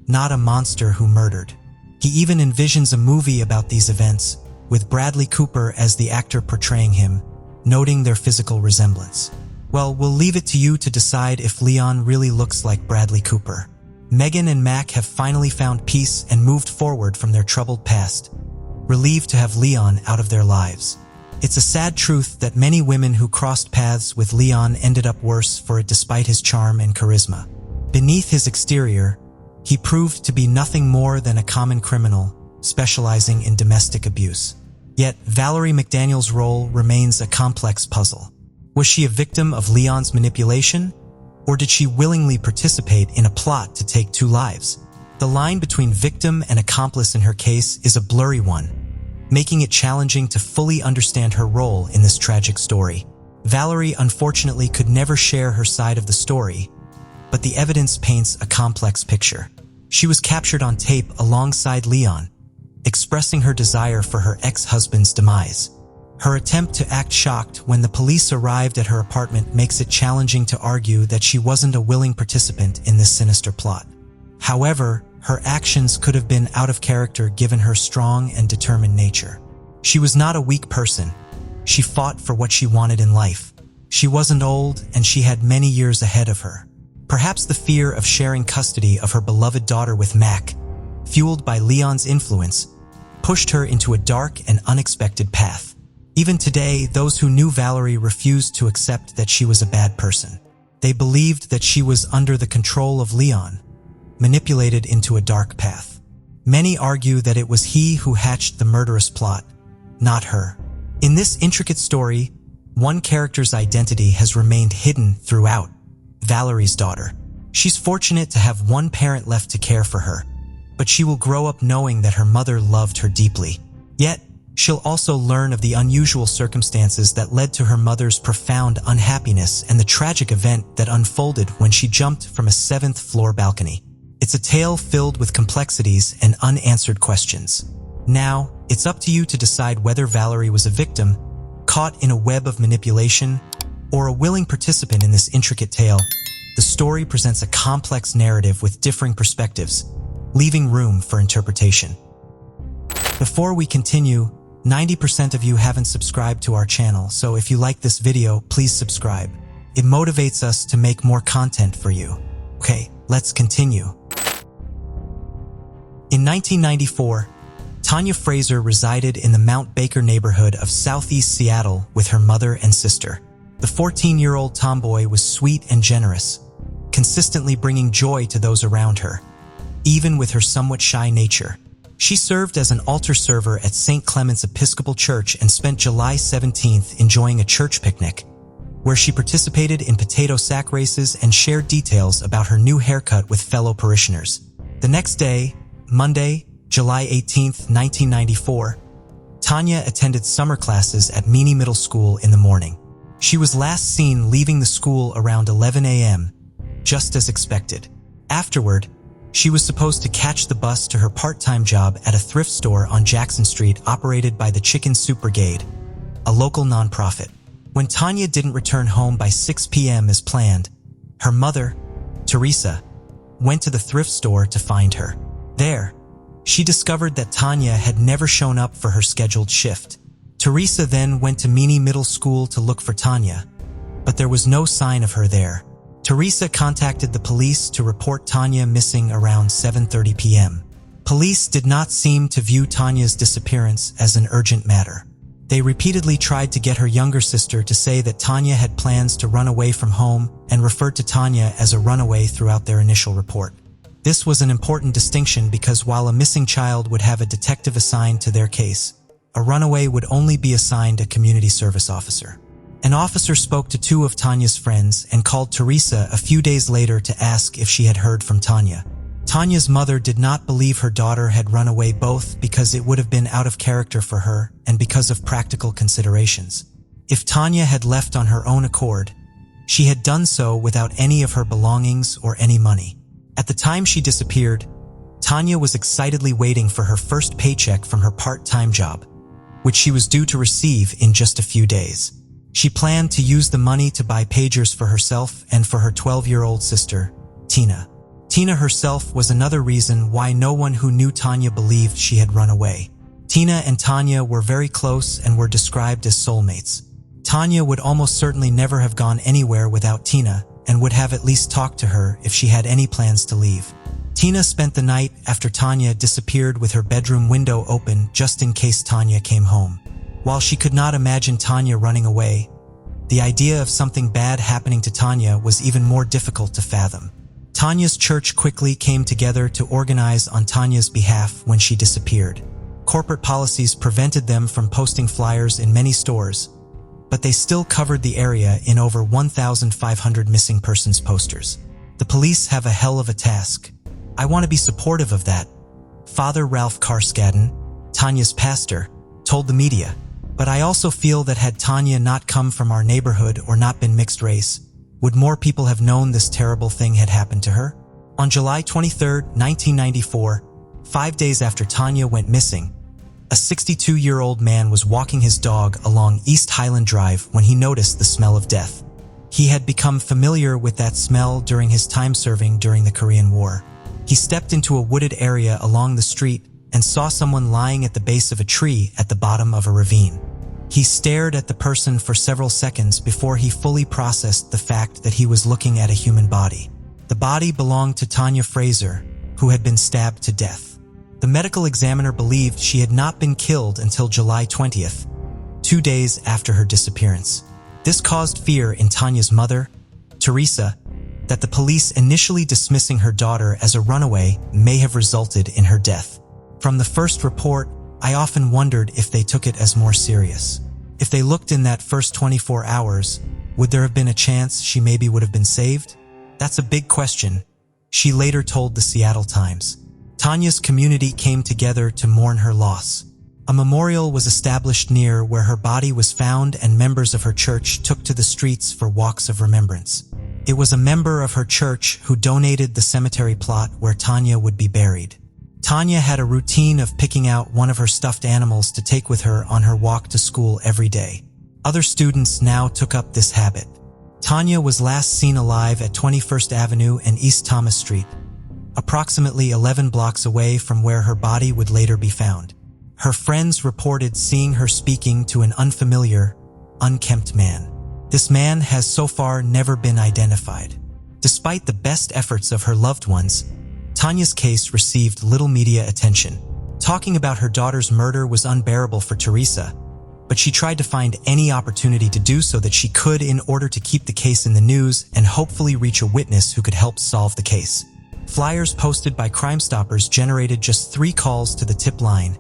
not a monster who murdered. He even envisions a movie about these events, with Bradley Cooper as the actor portraying him, noting their physical resemblance. Well, we'll leave it to you to decide if Leon really looks like Bradley Cooper. Megan and Mac have finally found peace and moved forward from their troubled past, relieved to have Leon out of their lives. It's a sad truth that many women who crossed paths with Leon ended up worse for it despite his charm and charisma. Beneath his exterior, he proved to be nothing more than a common criminal, specializing in domestic abuse. Yet, Valerie McDaniel's role remains a complex puzzle. Was she a victim of Leon's manipulation? Or did she willingly participate in a plot to take two lives? The line between victim and accomplice in her case is a blurry one, making it challenging to fully understand her role in this tragic story. Valerie unfortunately could never share her side of the story, but the evidence paints a complex picture. She was captured on tape alongside Leon, expressing her desire for her ex-husband's demise. Her attempt to act shocked when the police arrived at her apartment makes it challenging to argue that she wasn't a willing participant in this sinister plot. However, her actions could have been out of character given her strong and determined nature. She was not a weak person. She fought for what she wanted in life. She wasn't old, and she had many years ahead of her. Perhaps the fear of sharing custody of her beloved daughter with Mac, fueled by Leon's influence, pushed her into a dark and unexpected path. Even today, those who knew Valerie refused to accept that she was a bad person. They believed that she was under the control of Leon, manipulated into a dark path. Many argue that it was he who hatched the murderous plot, not her. In this intricate story, one character's identity has remained hidden throughout: Valerie's daughter. She's fortunate to have one parent left to care for her, but she will grow up knowing that her mother loved her deeply. Yet, she'll also learn of the unusual circumstances that led to her mother's profound unhappiness and the tragic event that unfolded when she jumped from a 7th-floor balcony. It's a tale filled with complexities and unanswered questions. Now, it's up to you to decide whether Valerie was a victim, caught in a web of manipulation, or a willing participant in this intricate tale. The story presents a complex narrative with differing perspectives, leaving room for interpretation. Before we continue, 90% of you haven't subscribed to our channel, so if you like this video, please subscribe. It motivates us to make more content for you. Okay, let's continue. In 1994, Tanya Fraser resided in the Mount Baker neighborhood of southeast Seattle with her mother and sister. The 14-year-old tomboy was sweet and generous, consistently bringing joy to those around her, even with her somewhat shy nature. She served as an altar server at St. Clement's Episcopal Church and spent July 17th enjoying a church picnic, where she participated in potato sack races and shared details about her new haircut with fellow parishioners. The next day, Monday, July 18th, 1994, Tanya attended summer classes at Meany Middle School in the morning. She was last seen leaving the school around 11 a.m., just as expected. Afterward, she was supposed to catch the bus to her part-time job at a thrift store on Jackson Street operated by the Chicken Soup Brigade, a local nonprofit. When Tanya didn't return home by 6 p.m. as planned, her mother, Teresa, went to the thrift store to find her. There, she discovered that Tanya had never shown up for her scheduled shift. Teresa then went to Meany Middle School to look for Tanya, but there was no sign of her there. Teresa contacted the police to report Tanya missing around 7:30 p.m. Police did not seem to view Tanya's disappearance as an urgent matter. They repeatedly tried to get her younger sister to say that Tanya had plans to run away from home and referred to Tanya as a runaway throughout their initial report. This was an important distinction because while a missing child would have a detective assigned to their case, a runaway would only be assigned a community service officer. An officer spoke to two of Tanya's friends and called Teresa a few days later to ask if she had heard from Tanya. Tanya's mother did not believe her daughter had run away, both because it would have been out of character for her and because of practical considerations. If Tanya had left on her own accord, she had done so without any of her belongings or any money. At the time she disappeared, Tanya was excitedly waiting for her first paycheck from her part-time job, which she was due to receive in just a few days. She planned to use the money to buy pagers for herself and for her 12-year-old sister, Tina. Tina herself was another reason why no one who knew Tanya believed she had run away. Tina and Tanya were very close and were described as soulmates. Tanya would almost certainly never have gone anywhere without Tina and would have at least talked to her if she had any plans to leave. Tina spent the night after Tanya disappeared with her bedroom window open just in case Tanya came home. While she could not imagine Tanya running away, the idea of something bad happening to Tanya was even more difficult to fathom. Tanya's church quickly came together to organize on Tanya's behalf when she disappeared. Corporate policies prevented them from posting flyers in many stores, but they still covered the area in over 1,500 missing persons posters. The police have a hell of a task. I want to be supportive of that, Father Ralph Carskadden, Tanya's pastor, told the media. But I also feel that had Tanya not come from our neighborhood or not been mixed race, would more people have known this terrible thing had happened to her? On July 23, 1994, 5 days after Tanya went missing, a 62-year-old man was walking his dog along East Highland Drive when he noticed the smell of death. He had become familiar with that smell during his time serving during the Korean War. He stepped into a wooded area along the street and saw someone lying at the base of a tree at the bottom of a ravine. He stared at the person for several seconds before he fully processed the fact that he was looking at a human body. The body belonged to Tanya Fraser, who had been stabbed to death. The medical examiner believed she had not been killed until July 20th, 2 days after her disappearance. This caused fear in Tanya's mother, Teresa, that the police initially dismissing her daughter as a runaway may have resulted in her death. From the first report, I often wondered if they took it as more serious. If they looked in that first 24 hours, would there have been a chance she maybe would have been saved? That's a big question, she later told the Seattle Times. Tanya's community came together to mourn her loss. A memorial was established near where her body was found, and members of her church took to the streets for walks of remembrance. It was a member of her church who donated the cemetery plot where Tanya would be buried. Tanya had a routine of picking out one of her stuffed animals to take with her on her walk to school every day. Other students now took up this habit. Tanya was last seen alive at 21st Avenue and East Thomas Street, approximately 11 blocks away from where her body would later be found. Her friends reported seeing her speaking to an unfamiliar, unkempt man. This man has so far never been identified. Despite the best efforts of her loved ones, Tanya's case received little media attention. Talking about her daughter's murder was unbearable for Teresa, but she tried to find any opportunity to do so that she could in order to keep the case in the news and hopefully reach a witness who could help solve the case. Flyers posted by Crime Stoppers generated just 3 calls to the tip line,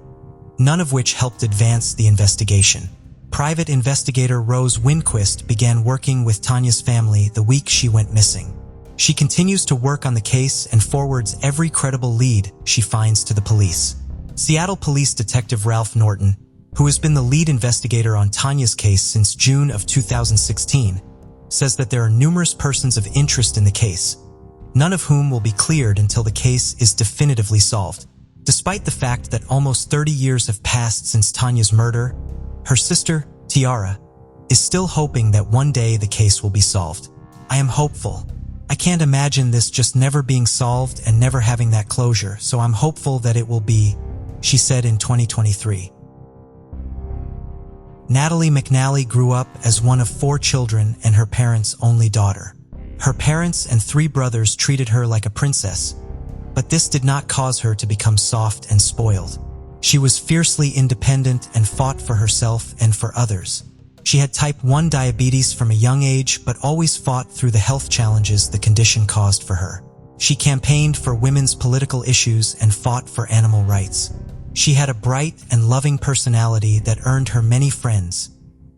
none of which helped advance the investigation. Private investigator Rose Winquist began working with Tanya's family the week she went missing. She continues to work on the case and forwards every credible lead she finds to the police. Seattle Police Detective Ralph Norton, who has been the lead investigator on Tanya's case since June of 2016, says that there are numerous persons of interest in the case, none of whom will be cleared until the case is definitively solved. Despite the fact that almost 30 years have passed since Tanya's murder, her sister, Tiara, is still hoping that one day the case will be solved. I am hopeful. I can't imagine this just never being solved and never having that closure, so I'm hopeful that it will be, she said in 2023. Natalie McNally grew up as one of 4 children and her parents' only daughter. Her parents and 3 brothers treated her like a princess, but this did not cause her to become soft and spoiled. She was fiercely independent and fought for herself and for others. She had type 1 diabetes from a young age, but always fought through the health challenges the condition caused for her. She campaigned for women's political issues and fought for animal rights. She had a bright and loving personality that earned her many friends,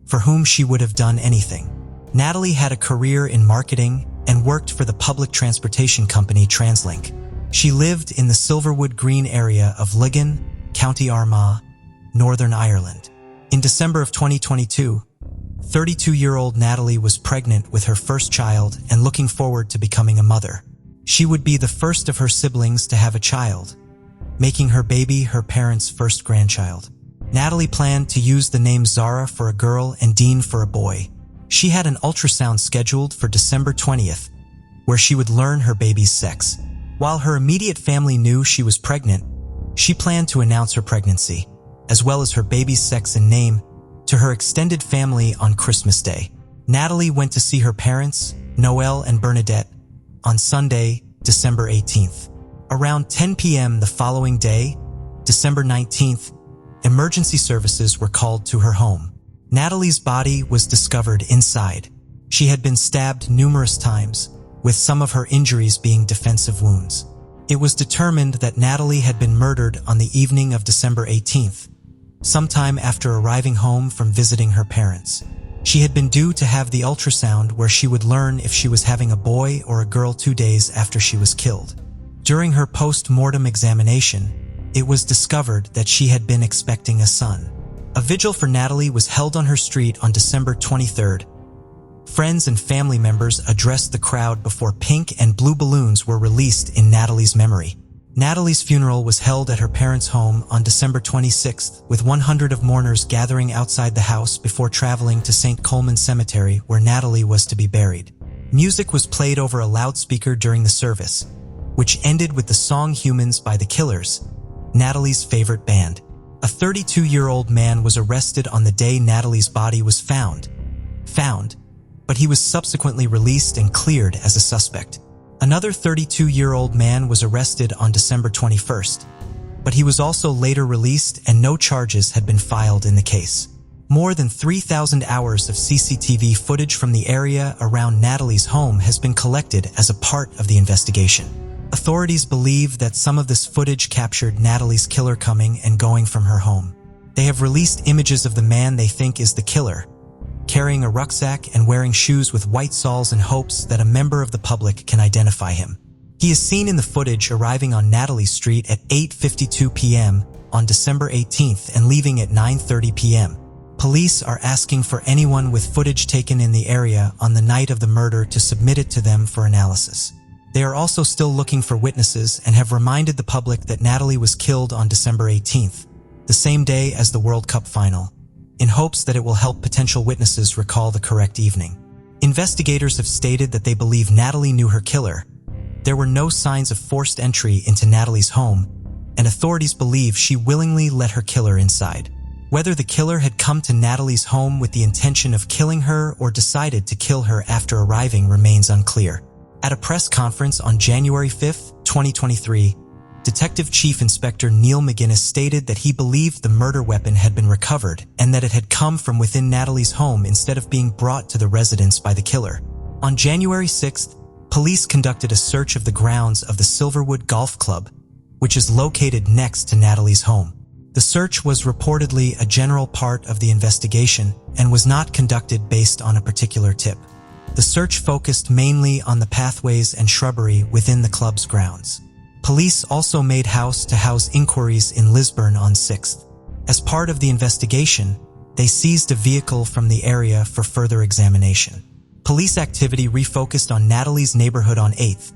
for whom she would have done anything. Natalie had a career in marketing and worked for the public transportation company TransLink. She lived in the Silverwood Green area of Ligon, County Armagh, Northern Ireland. In December of 2022, 32-year-old Natalie was pregnant with her first child and looking forward to becoming a mother. She would be the first of her siblings to have a child, making her baby her parents' first grandchild. Natalie planned to use the name Zara for a girl and Dean for a boy. She had an ultrasound scheduled for December 20th, where she would learn her baby's sex. While her immediate family knew she was pregnant, she planned to announce her pregnancy, as well as her baby's sex and name, to her extended family on Christmas Day. Natalie went to see her parents, Noel and Bernadette, on Sunday, December 18th. Around 10 p.m. the following day, December 19th, emergency services were called to her home. Natalie's body was discovered inside. She had been stabbed numerous times, with some of her injuries being defensive wounds. It was determined that Natalie had been murdered on the evening of December 18th, sometime after arriving home from visiting her parents. She had been due to have the ultrasound where she would learn if she was having a boy or a girl 2 days after she was killed. During her post-mortem examination, it was discovered that she had been expecting a son. A vigil for Natalie was held on her street on December 23rd. Friends and family members addressed the crowd before pink and blue balloons were released in Natalie's memory. Natalie's funeral was held at her parents' home on December 26th, with 100 of mourners gathering outside the house before traveling to St. Coleman Cemetery, where Natalie was to be buried. Music was played over a loudspeaker during the service, which ended with the song Humans by the Killers, Natalie's favorite band. A 32-year-old man was arrested on the day Natalie's body was found, but he was subsequently released and cleared as a suspect. Another 32-year-old man was arrested on December 21st, but he was also later released and no charges had been filed in the case. More than 3,000 hours of CCTV footage from the area around Natalie's home has been collected as a part of the investigation. Authorities believe that some of this footage captured Natalie's killer coming and going from her home. They have released images of the man they think is the killer, carrying a rucksack and wearing shoes with white soles in hopes that a member of the public can identify him. He is seen in the footage arriving on Natalie Street at 8:52 p.m. on December 18th and leaving at 9:30 p.m. Police are asking for anyone with footage taken in the area on the night of the murder to submit it to them for analysis. They are also still looking for witnesses and have reminded the public that Natalie was killed on December 18th, the same day as the World Cup final, in hopes that it will help potential witnesses recall the correct evening. Investigators have stated that they believe Natalie knew her killer. There were no signs of forced entry into Natalie's home, and authorities believe she willingly let her killer inside. Whether the killer had come to Natalie's home with the intention of killing her or decided to kill her after arriving remains unclear. At a press conference on January 5, 2023, Detective Chief Inspector Neil McGinnis stated that he believed the murder weapon had been recovered and that it had come from within Natalie's home instead of being brought to the residence by the killer. On January 6th, police conducted a search of the grounds of the Silverwood Golf Club, which is located next to Natalie's home. The search was reportedly a general part of the investigation and was not conducted based on a particular tip. The search focused mainly on the pathways and shrubbery within the club's grounds. Police also made house-to-house inquiries in Lisburn on 6th. As part of the investigation, they seized a vehicle from the area for further examination. Police activity refocused on Natalie's neighborhood on 8th,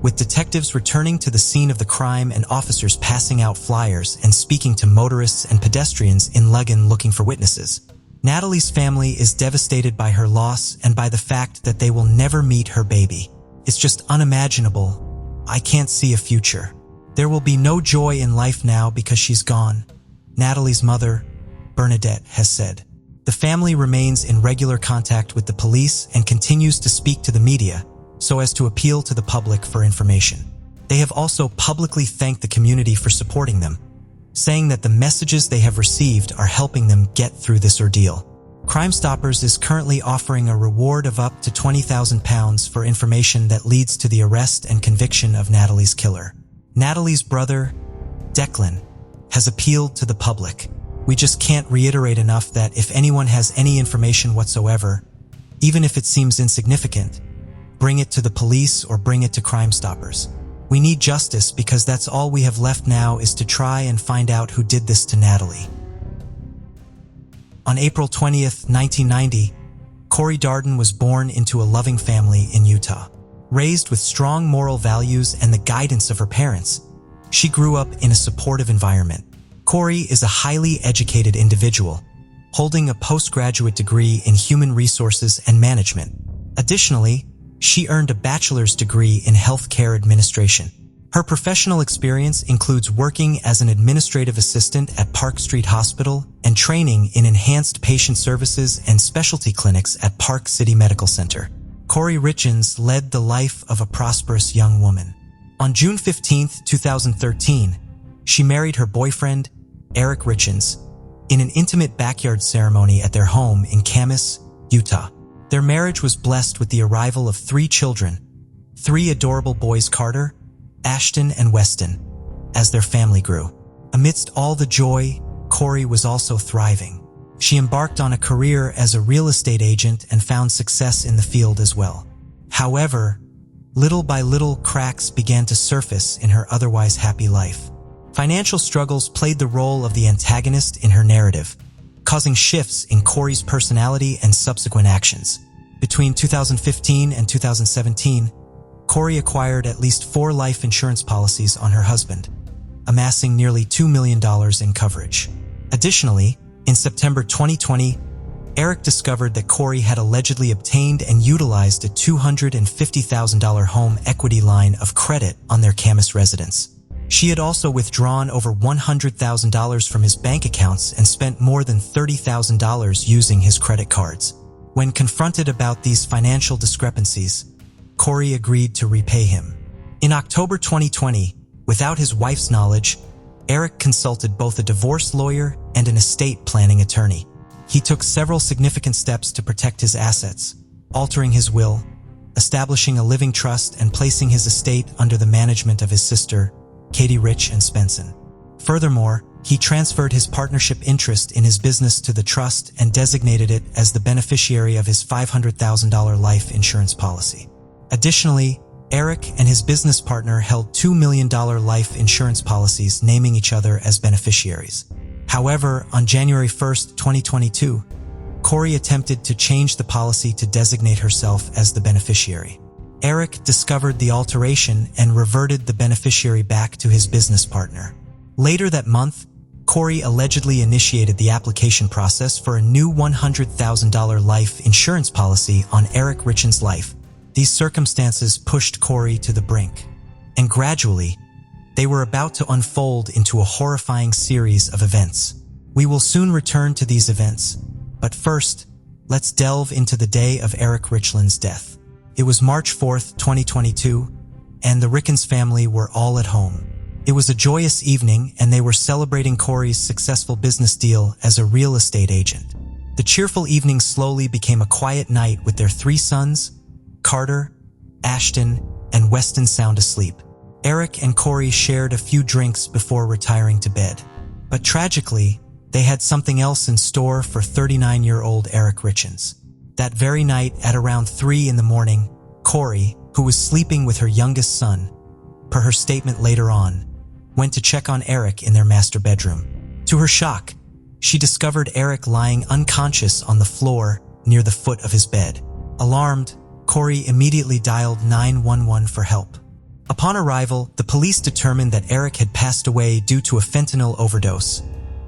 with detectives returning to the scene of the crime and officers passing out flyers and speaking to motorists and pedestrians in Lugan looking for witnesses. Natalie's family is devastated by her loss and by the fact that they will never meet her baby. It's just unimaginable. I can't see a future. There will be no joy in life now because she's gone, Natalie's mother, Bernadette, has said. The family remains in regular contact with the police and continues to speak to the media so as to appeal to the public for information. They have also publicly thanked the community for supporting them, saying that the messages they have received are helping them get through this ordeal. Crime Stoppers is currently offering a reward of up to £20,000 for information that leads to the arrest and conviction of Natalie's killer. Natalie's brother, Declan, has appealed to the public. We just can't reiterate enough that if anyone has any information whatsoever, even if it seems insignificant, bring it to the police or bring it to Crime Stoppers. We need justice because that's all we have left now is to try and find out who did this to Natalie. On April 20th, 1990, Corey Darden was born into a loving family in Utah. Raised with strong moral values and the guidance of her parents, she grew up in a supportive environment. Corey is a highly educated individual, holding a postgraduate degree in human resources and management. Additionally, she earned a bachelor's degree in healthcare administration. Her professional experience includes working as an administrative assistant at Park Street Hospital and training in enhanced patient services and specialty clinics at Park City Medical Center. Corey Richens led the life of a prosperous young woman. On June 15, 2013, she married her boyfriend, Eric Richens, in an intimate backyard ceremony at their home in Camas, Utah. Their marriage was blessed with the arrival of 3 children, 3 adorable boys, Carter, Ashton, and Weston, as their family grew. Amidst all the joy, Corey was also thriving. She embarked on a career as a real estate agent and found success in the field as well. However, little by little, cracks began to surface in her otherwise happy life. Financial struggles played the role of the antagonist in her narrative, causing shifts in Corey's personality and subsequent actions. Between 2015 and 2017, Corey acquired at least 4 life insurance policies on her husband, amassing nearly $2 million in coverage. Additionally, in September 2020, Eric discovered that Corey had allegedly obtained and utilized a $250,000 home equity line of credit on their Camas residence. She had also withdrawn over $100,000 from his bank accounts and spent more than $30,000 using his credit cards. When confronted about these financial discrepancies, Corey agreed to repay him. In October 2020, without his wife's knowledge, Eric consulted both a divorce lawyer and an estate planning attorney. He took several significant steps to protect his assets, altering his will, establishing a living trust, and placing his estate under the management of his sister, Katie Rich and Spenson. Furthermore, he transferred his partnership interest in his business to the trust and designated it as the beneficiary of his $500,000 life insurance policy. Additionally, Eric and his business partner held $2 million life insurance policies, naming each other as beneficiaries. However, on January 1, 2022, Corey attempted to change the policy to designate herself as the beneficiary. Eric discovered the alteration and reverted the beneficiary back to his business partner. Later that month, Corey allegedly initiated the application process for a new $100,000 life insurance policy on Eric Richens' life. These circumstances pushed Corey to the brink, and gradually, they were about to unfold into a horrifying series of events. We will soon return to these events, but first, let's delve into the day of Eric Richens' death. It was March 4th, 2022, and the Richens family were all at home. It was a joyous evening, and they were celebrating Corey's successful business deal as a real estate agent. The cheerful evening slowly became a quiet night with their 3 sons, Carter, Ashton, and Weston, sound asleep. Eric and Corey shared a few drinks before retiring to bed. But tragically, they had something else in store for 39-year-old Eric Richens. That very night at around 3 in the morning, Corey, who was sleeping with her youngest son, per her statement later on, went to check on Eric in their master bedroom. To her shock, she discovered Eric lying unconscious on the floor near the foot of his bed. Alarmed, Corey immediately dialed 911 for help. Upon arrival, the police determined that Eric had passed away due to a fentanyl overdose,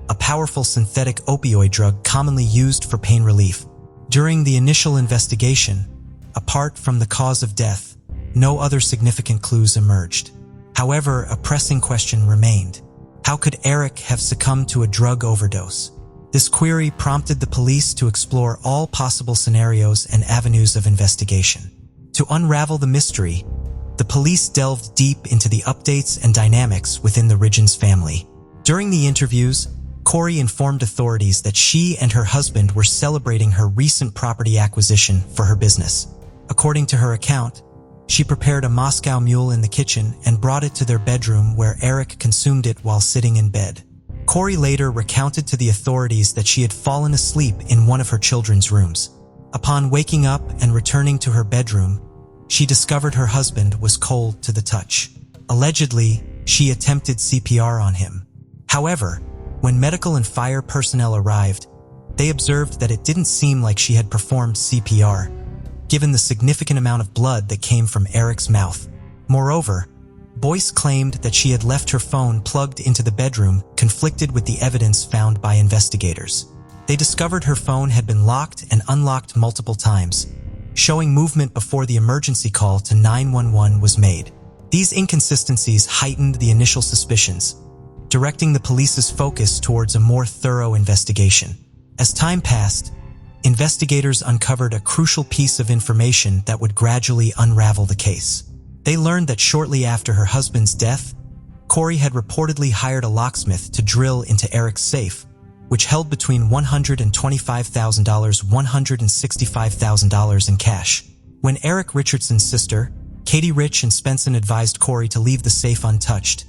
a powerful synthetic opioid drug commonly used for pain relief. During the initial investigation, apart from the cause of death, no other significant clues emerged. However, a pressing question remained. How could Eric have succumbed to a drug overdose? This query prompted the police to explore all possible scenarios and avenues of investigation. To unravel the mystery, the police delved deep into the updates and dynamics within the Richens family. During the interviews, Corey informed authorities that she and her husband were celebrating her recent property acquisition for her business. According to her account, she prepared a Moscow Mule in the kitchen and brought it to their bedroom, where Eric consumed it while sitting in bed. Corey later recounted to the authorities that she had fallen asleep in one of her children's rooms. Upon waking up and returning to her bedroom, she discovered her husband was cold to the touch. Allegedly, she attempted CPR on him. However, when medical and fire personnel arrived, They observed that it didn't seem like she had performed CPR, given the significant amount of blood that came from Eric's mouth. Moreover, Boyce claimed that she had left her phone plugged into the bedroom, conflicted with the evidence found by investigators. They discovered her phone had been locked and unlocked multiple times, showing movement before the emergency call to 911 was made. These inconsistencies heightened the initial suspicions, directing the police's focus towards a more thorough investigation. As time passed, investigators uncovered a crucial piece of information that would gradually unravel the case. They learned that shortly after her husband's death, Corey had reportedly hired a locksmith to drill into Eric's safe, which held between $125,000 and $165,000 in cash. When Eric Richardson's sister, Katie Rich and Spencer advised Corey to leave the safe untouched,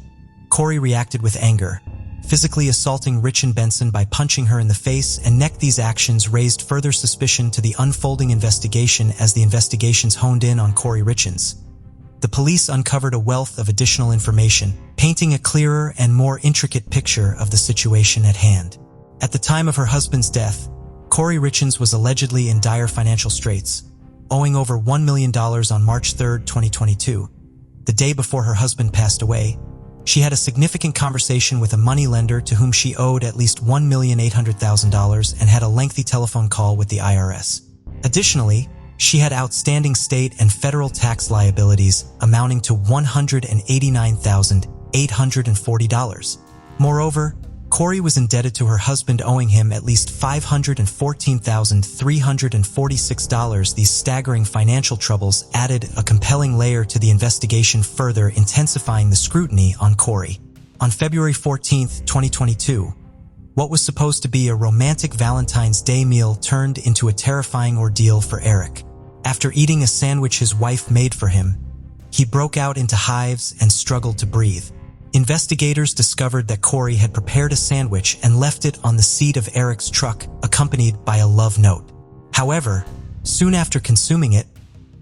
Corey reacted with anger, physically assaulting Rich and Benson by punching her in the face and neck. These actions raised further suspicion to the unfolding investigation as the investigations honed in on Corey Richards. The police uncovered a wealth of additional information, painting a clearer and more intricate picture of the situation at hand. At the time of her husband's death, Corey Richards was allegedly in dire financial straits, owing over $1 million on March 3, 2022. The day before her husband passed away, she had a significant conversation with a moneylender to whom she owed at least $1,800,000 and had a lengthy telephone call with the IRS. Additionally, she had outstanding state and federal tax liabilities amounting to $189,840. Moreover, Corey was indebted to her husband, owing him at least $514,346. These staggering financial troubles added a compelling layer to the investigation, further intensifying the scrutiny on Corey. On February 14, 2022, what was supposed to be a romantic Valentine's Day meal turned into a terrifying ordeal for Eric. After eating a sandwich his wife made for him, he broke out into hives and struggled to breathe. Investigators discovered that Corey had prepared a sandwich and left it on the seat of Eric's truck, accompanied by a love note. However, soon after consuming it,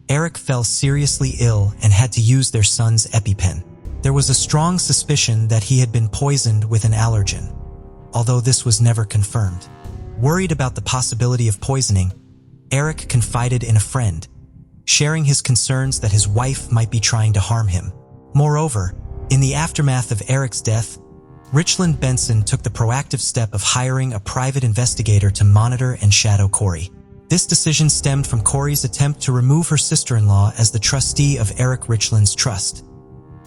Eric fell seriously ill and had to use their son's EpiPen. There was a strong suspicion that he had been poisoned with an allergen, although this was never confirmed. Worried about the possibility of poisoning, Eric confided in a friend, sharing his concerns that his wife might be trying to harm him. Moreover, in the aftermath of Eric's death, Richland Benson took the proactive step of hiring a private investigator to monitor and shadow Corey. This decision stemmed from Corey's attempt to remove her sister-in-law as the trustee of Eric Richland's trust,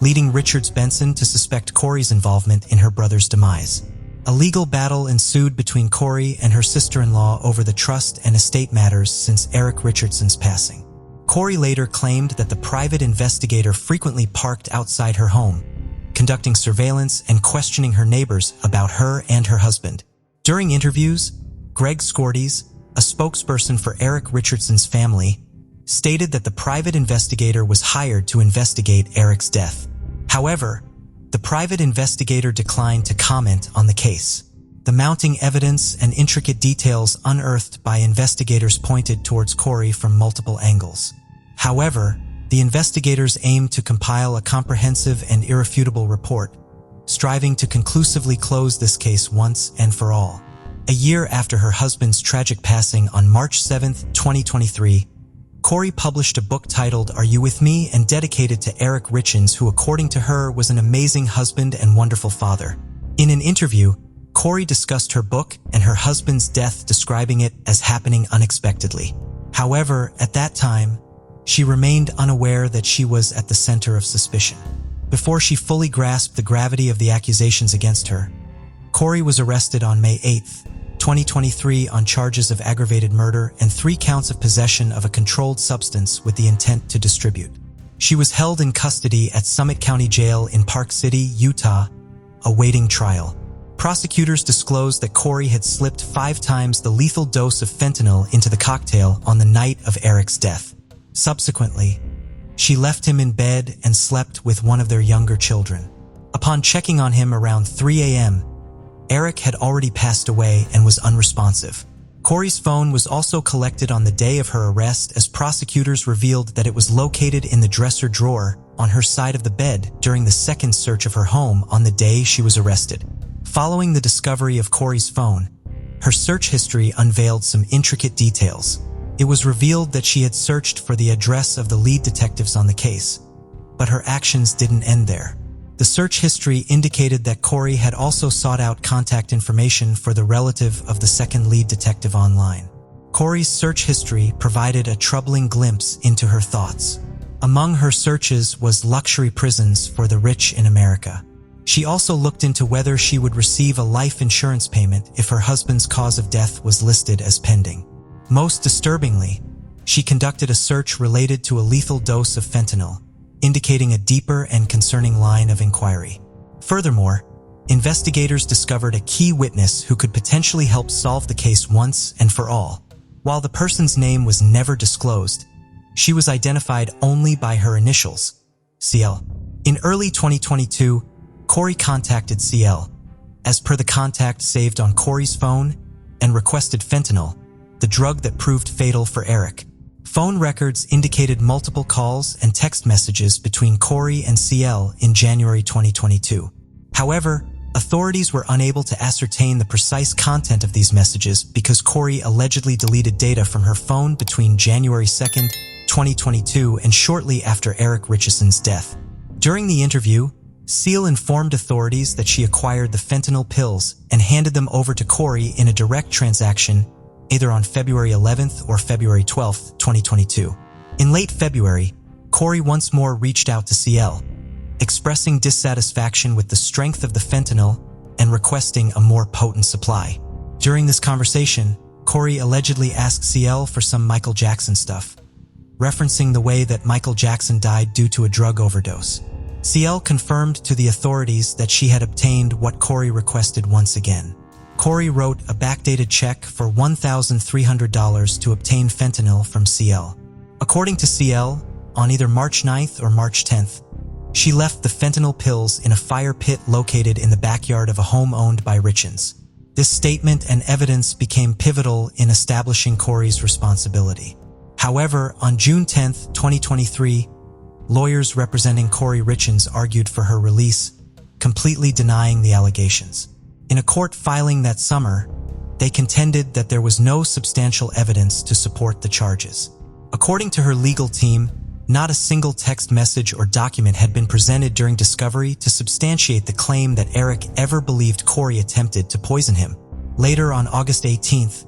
leading Richards Benson to suspect Corey's involvement in her brother's demise. A legal battle ensued between Corey and her sister-in-law over the trust and estate matters since Eric Richardson's passing. Corey later claimed that the private investigator frequently parked outside her home, conducting surveillance and questioning her neighbors about her and her husband. During interviews, Greg Scordes, a spokesperson for Eric Richardson's family, stated that the private investigator was hired to investigate Eric's death. However, the private investigator declined to comment on the case. The mounting evidence and intricate details unearthed by investigators pointed towards Corey from multiple angles. However, the investigators aimed to compile a comprehensive and irrefutable report, striving to conclusively close this case once and for all. A year after her husband's tragic passing on March 7, 2023, Corey published a book titled Are You With Me? And dedicated to Eric Richards, who according to her was an amazing husband and wonderful father. In an interview, Corey discussed her book and her husband's death, describing it as happening unexpectedly. However, at that time, she remained unaware that she was at the center of suspicion. Before she fully grasped the gravity of the accusations against her, Corey was arrested on May 8, 2023 on charges of aggravated murder and 3 counts of possession of a controlled substance with the intent to distribute. She was held in custody at Summit County Jail in Park City, Utah, awaiting trial. Prosecutors disclosed that Corey had slipped 5 times the lethal dose of fentanyl into the cocktail on the night of Eric's death. Subsequently, she left him in bed and slept with one of their younger children. Upon checking on him around 3 a.m., Eric had already passed away and was unresponsive. Corey's phone was also collected on the day of her arrest, as prosecutors revealed that it was located in the dresser drawer on her side of the bed during the second search of her home on the day she was arrested. Following the discovery of Corey's phone, her search history unveiled some intricate details. It was revealed that she had searched for the address of the lead detectives on the case, but her actions didn't end there. The search history indicated that Corey had also sought out contact information for the relative of the second lead detective online. Corey's search history provided a troubling glimpse into her thoughts. Among her searches was luxury prisons for the rich in America. She also looked into whether she would receive a life insurance payment if her husband's cause of death was listed as pending. Most disturbingly, she conducted a search related to a lethal dose of fentanyl, indicating a deeper and concerning line of inquiry. Furthermore, investigators discovered a key witness who could potentially help solve the case once and for all. While the person's name was never disclosed, she was identified only by her initials, CL. In early 2022, Corey contacted CL, as per the contact saved on Corey's phone, and requested fentanyl, the drug that proved fatal for Eric. Phone records indicated multiple calls and text messages between Corey and CL in January 2022. However, authorities were unable to ascertain the precise content of these messages because Corey allegedly deleted data from her phone between January 2nd, 2022 and shortly after Eric Richeson's death. During the interview, CL informed authorities that she acquired the fentanyl pills and handed them over to Corey in a direct transaction either on February 11th or February 12th, 2022. In late February, Corey once more reached out to CL, expressing dissatisfaction with the strength of the fentanyl and requesting a more potent supply. During this conversation, Corey allegedly asked CL for some Michael Jackson stuff, referencing the way that Michael Jackson died due to a drug overdose. CL confirmed to the authorities that she had obtained what Corey requested once again. Corey wrote a backdated check for $1,300 to obtain fentanyl from CL. According to CL, on either March 9th or March 10th, she left the fentanyl pills in a fire pit located in the backyard of a home owned by Richens. This statement and evidence became pivotal in establishing Corey's responsibility. However, on June 10th, 2023, lawyers representing Corey Richens argued for her release, completely denying the allegations. In a court filing that summer, they contended that there was no substantial evidence to support the charges. According to her legal team, not a single text message or document had been presented during discovery to substantiate the claim that Eric ever believed Corey attempted to poison him. Later on August 18th,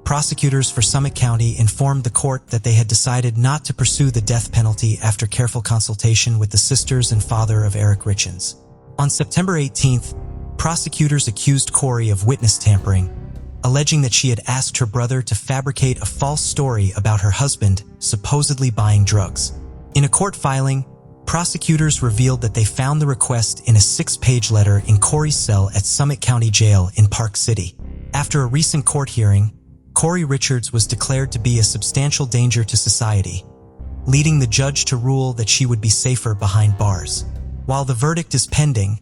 prosecutors for Summit County informed the court that they had decided not to pursue the death penalty after careful consultation with the sisters and father of Eric Richens. On September 18th, prosecutors accused Corey of witness tampering, alleging that she had asked her brother to fabricate a false story about her husband supposedly buying drugs. In a court filing, prosecutors revealed that they found the request in a 6-page letter in Corey's cell at Summit County Jail in Park City. After a recent court hearing, Corey Richards was declared to be a substantial danger to society, leading the judge to rule that she would be safer behind bars. While the verdict is pending,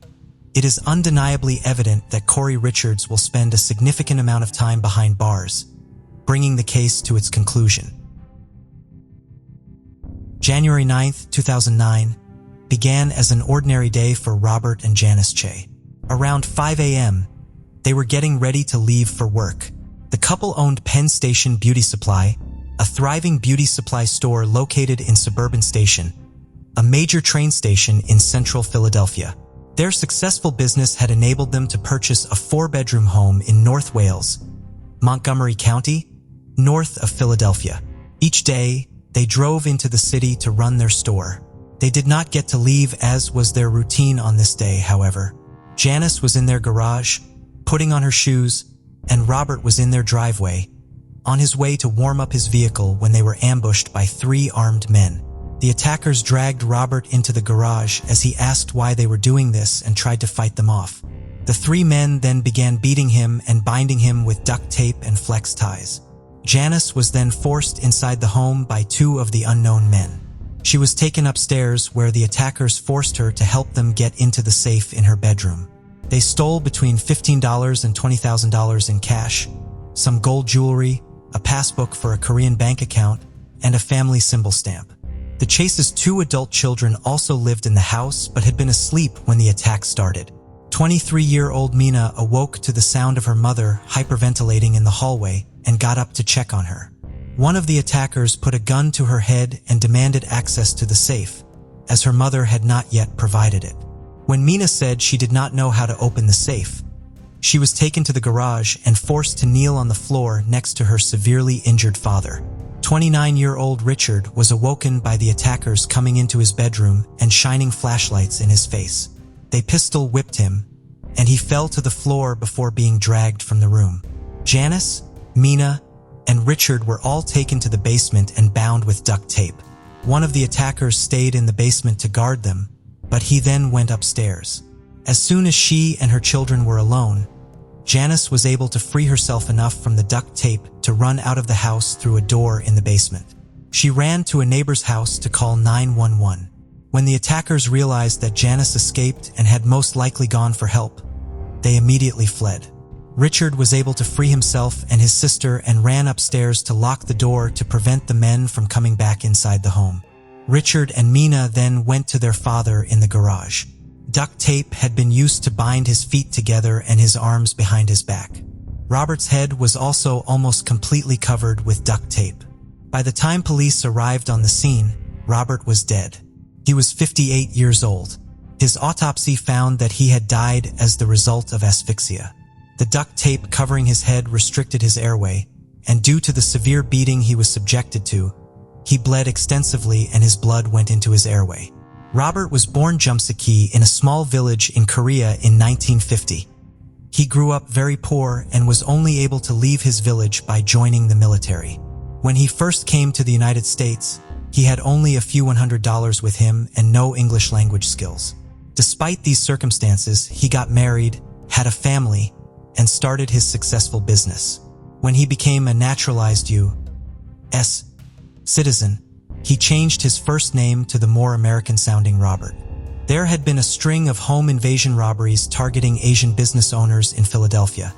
it is undeniably evident that Corey Richards will spend a significant amount of time behind bars, bringing the case to its conclusion. January 9th, 2009, began as an ordinary day for Robert and Janice Che. Around 5 a.m., they were getting ready to leave for work. The couple owned Penn Station Beauty Supply, a thriving beauty supply store located in Suburban Station, a major train station in central Philadelphia. Their successful business had enabled them to purchase a 4-bedroom home in North Wales, Montgomery County, north of Philadelphia. Each day, they drove into the city to run their store. They did not get to leave as was their routine on this day, however. Janice was in their garage, putting on her shoes, and Robert was in their driveway, on his way to warm up his vehicle when they were ambushed by 3 armed men. The attackers dragged Robert into the garage as he asked why they were doing this and tried to fight them off. The 3 men then began beating him and binding him with duct tape and flex ties. Janice was then forced inside the home by 2 of the unknown men. She was taken upstairs where the attackers forced her to help them get into the safe in her bedroom. They stole between $15,000 and $20,000 in cash, some gold jewelry, a passbook for a Korean bank account, and a family symbol stamp. The Chase's 2 adult children also lived in the house but had been asleep when the attack started. 23-year-old Mina awoke to the sound of her mother hyperventilating in the hallway and got up to check on her. One of the attackers put a gun to her head and demanded access to the safe, as her mother had not yet provided it. When Mina said she did not know how to open the safe, she was taken to the garage and forced to kneel on the floor next to her severely injured father. 29-year-old Richard was awoken by the attackers coming into his bedroom and shining flashlights in his face. They pistol whipped him, and he fell to the floor before being dragged from the room. Janice, Mina, and Richard were all taken to the basement and bound with duct tape. One of the attackers stayed in the basement to guard them, but he then went upstairs. As soon as she and her children were alone, Janice was able to free herself enough from the duct tape to run out of the house through a door in the basement. She ran to a neighbor's house to call 911. When the attackers realized that Janice escaped and had most likely gone for help, they immediately fled. Richard was able to free himself and his sister and ran upstairs to lock the door to prevent the men from coming back inside the home. Richard and Mina then went to their father in the garage. Duct tape had been used to bind his feet together and his arms behind his back. Robert's head was also almost completely covered with duct tape. By the time police arrived on the scene, Robert was dead. He was 58 years old. His autopsy found that he had died as the result of asphyxia. The duct tape covering his head restricted his airway, and due to the severe beating he was subjected to, he bled extensively and his blood went into his airway. Robert was born Jumsaki in a small village in Korea in 1950. He grew up very poor and was only able to leave his village by joining the military. When he first came to the United States, he had only a few $100 with him and no English language skills. Despite these circumstances, he got married, had a family, and started his successful business. When he became a naturalized U.S. citizen, he changed his first name to the more American-sounding Robert. There had been a string of home invasion robberies targeting Asian business owners in Philadelphia,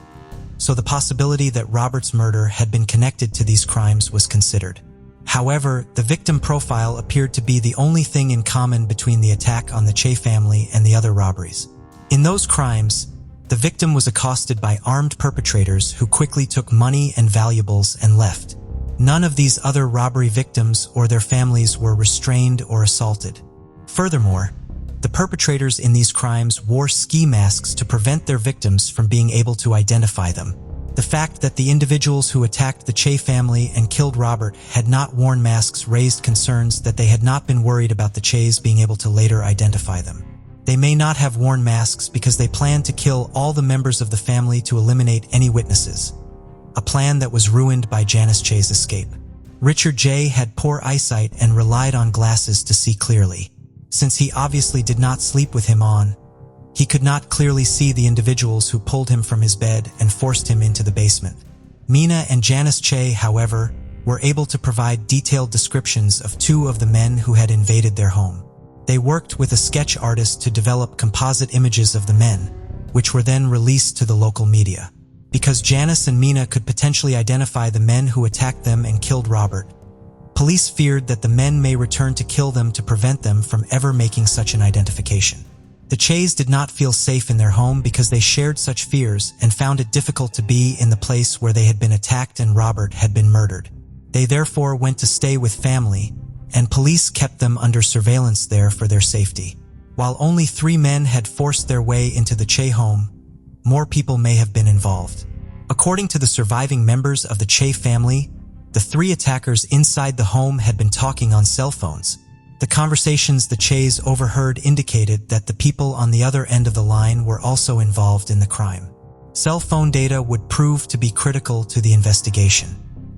so the possibility that Robert's murder had been connected to these crimes was considered. However, the victim profile appeared to be the only thing in common between the attack on the Che family and the other robberies. In those crimes, the victim was accosted by armed perpetrators who quickly took money and valuables and left. None of these other robbery victims or their families were restrained or assaulted. Furthermore, the perpetrators in these crimes wore ski masks to prevent their victims from being able to identify them. The fact that the individuals who attacked the Che family and killed Robert had not worn masks raised concerns that they had not been worried about the Che's being able to later identify them. They may not have worn masks because they planned to kill all the members of the family to eliminate any witnesses, a plan that was ruined by Janice Che's escape. Richard J. had poor eyesight and relied on glasses to see clearly. Since he obviously did not sleep with him on, he could not clearly see the individuals who pulled him from his bed and forced him into the basement. Mina and Janice Che, however, were able to provide detailed descriptions of two of the men who had invaded their home. They worked with a sketch artist to develop composite images of the men, which were then released to the local media. Because Janice and Mina could potentially identify the men who attacked them and killed Robert, police feared that the men may return to kill them to prevent them from ever making such an identification. The Che's did not feel safe in their home because they shared such fears and found it difficult to be in the place where they had been attacked and Robert had been murdered. They therefore went to stay with family, and police kept them under surveillance there for their safety. While only 3 men had forced their way into the Che home, more people may have been involved. According to the surviving members of the Che family, the 3 attackers inside the home had been talking on cell phones. The conversations the Che's overheard indicated that the people on the other end of the line were also involved in the crime. Cell phone data would prove to be critical to the investigation.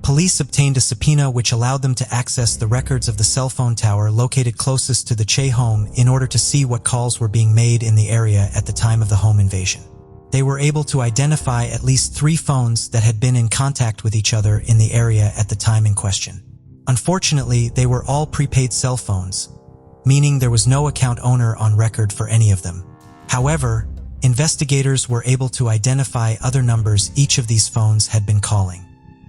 Police obtained a subpoena which allowed them to access the records of the cell phone tower located closest to the Che home in order to see what calls were being made in the area at the time of the home invasion. They were able to identify at least 3 phones that had been in contact with each other in the area at the time in question. Unfortunately, they were all prepaid cell phones, meaning there was no account owner on record for any of them. However, investigators were able to identify other numbers each of these phones had been calling.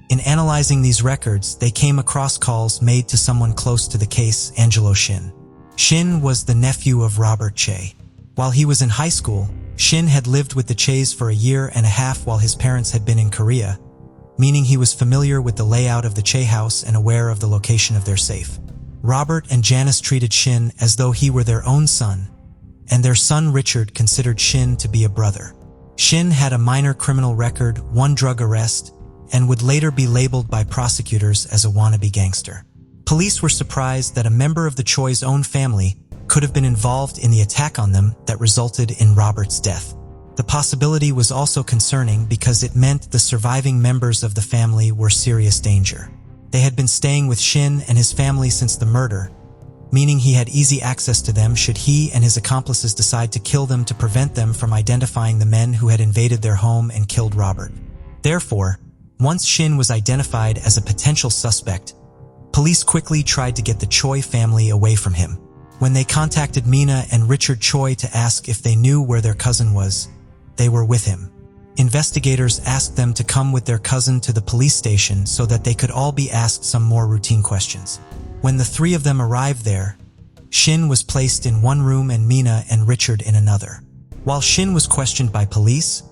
In analyzing these records, they came across calls made to someone close to the case, Angelo Shin. Shin was the nephew of Robert Che. While he was in high school, Shin had lived with the Chaes for a year and a half while his parents had been in Korea, meaning he was familiar with the layout of the Chae house and aware of the location of their safe. Robert and Janice treated Shin as though he were their own son, and their son Richard considered Shin to be a brother. Shin had a minor criminal record, 1 drug arrest, and would later be labeled by prosecutors as a wannabe gangster. Police were surprised that a member of the Choi's own family could have been involved in the attack on them that resulted in Robert's death. The possibility was also concerning because it meant the surviving members of the family were serious danger. They had been staying with Shin and his family since the murder, meaning he had easy access to them should he and his accomplices decide to kill them to prevent them from identifying the men who had invaded their home and killed Robert. Therefore, once Shin was identified as a potential suspect, police quickly tried to get the Choi family away from him. When they contacted Mina and Richard Choi to ask if they knew where their cousin was, they were with him. Investigators asked them to come with their cousin to the police station so that they could all be asked some more routine questions. When the 3 of them arrived there, Shin was placed in one room and Mina and Richard in another. While Shin was questioned by police,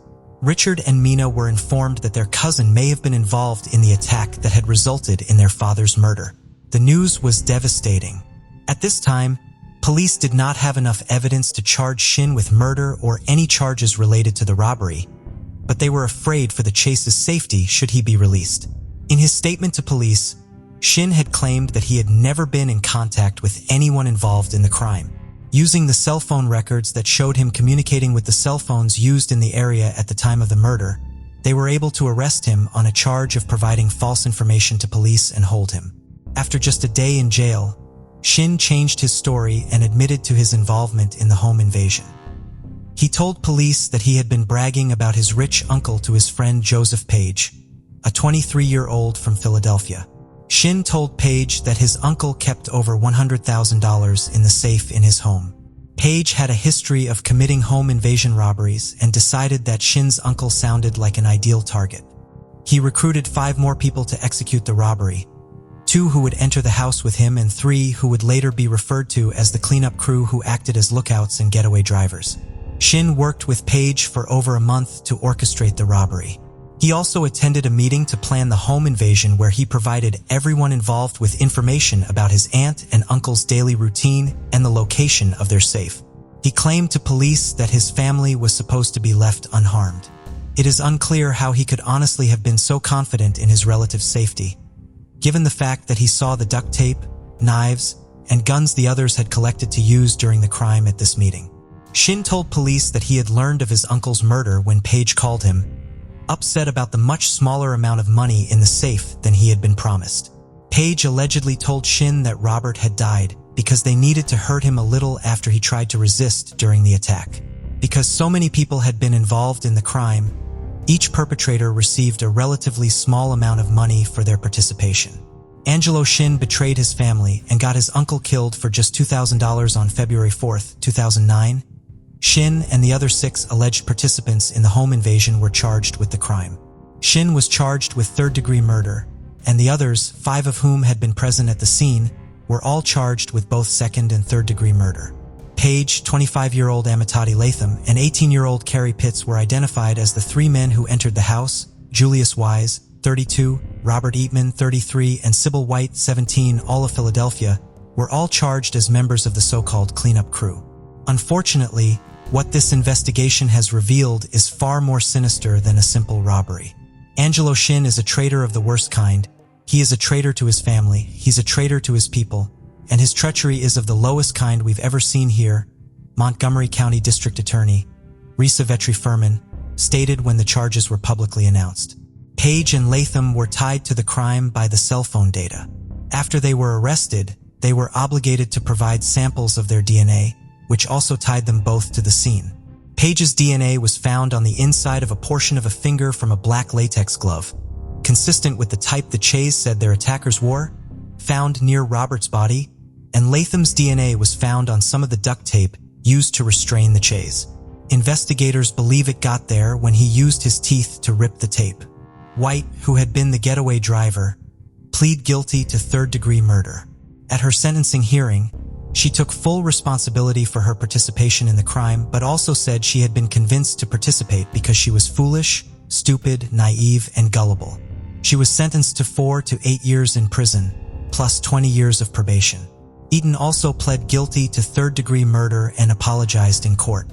Richard and Mina were informed that their cousin may have been involved in the attack that had resulted in their father's murder. The news was devastating. At this time, police did not have enough evidence to charge Shin with murder or any charges related to the robbery, but they were afraid for the Chase's safety should he be released. In his statement to police, Shin had claimed that he had never been in contact with anyone involved in the crime. Using the cell phone records that showed him communicating with the cell phones used in the area at the time of the murder, they were able to arrest him on a charge of providing false information to police and hold him. After just a day in jail, Shin changed his story and admitted to his involvement in the home invasion. He told police that he had been bragging about his rich uncle to his friend Joseph Page, a 23-year-old from Philadelphia. Shin told Page that his uncle kept over $100,000 in the safe in his home. Page had a history of committing home invasion robberies and decided that Shin's uncle sounded like an ideal target. He recruited 5 more people to execute the robbery, 2 who would enter the house with him and 3 who would later be referred to as the cleanup crew who acted as lookouts and getaway drivers. Shin worked with Page for over a month to orchestrate the robbery. He also attended a meeting to plan the home invasion where he provided everyone involved with information about his aunt and uncle's daily routine and the location of their safe. He claimed to police that his family was supposed to be left unharmed. It is unclear how he could honestly have been so confident in his relative's safety, given the fact that he saw the duct tape, knives, and guns the others had collected to use during the crime at this meeting. Shin told police that he had learned of his uncle's murder when Page called him, upset about the much smaller amount of money in the safe than he had been promised. Page allegedly told Shin that Robert had died because they needed to hurt him a little after he tried to resist during the attack. Because so many people had been involved in the crime, each perpetrator received a relatively small amount of money for their participation. Angelo Shin betrayed his family and got his uncle killed for just $2,000 on February 4, 2009. Shin and the other 6 alleged participants in the home invasion were charged with the crime. Shin was charged with third-degree murder, and the others, 5 of whom had been present at the scene, were all charged with both second- and third-degree murder. Page, 25-year-old Amitati Latham, and 18-year-old Carrie Pitts were identified as the 3 men who entered the house. Julius Wise, 32, Robert Eatman, 33, and Sybil White, 17, all of Philadelphia, were all charged as members of the so-called cleanup crew. Unfortunately, what this investigation has revealed is far more sinister than a simple robbery. Angelo Shin is a traitor of the worst kind. He is a traitor to his family, he's a traitor to his people, and his treachery is of the lowest kind we've ever seen here, Montgomery County District Attorney Risa Vetri Furman stated when the charges were publicly announced. Page and Latham were tied to the crime by the cell phone data. After they were arrested, they were obligated to provide samples of their DNA, which also tied them both to the scene. Page's DNA was found on the inside of a portion of a finger from a black latex glove, consistent with the type the Chaes said their attackers wore, found near Robert's body, and Latham's DNA was found on some of the duct tape used to restrain the Chaes. Investigators believe it got there when he used his teeth to rip the tape. White, who had been the getaway driver, pleaded guilty to third-degree murder. At her sentencing hearing, She took full responsibility for her participation in the crime, but also said she had been convinced to participate because she was foolish, stupid, naive, and gullible. She was sentenced to 4 to 8 years in prison, plus 20 years of probation. Eaton also pled guilty to third-degree murder and apologized in court.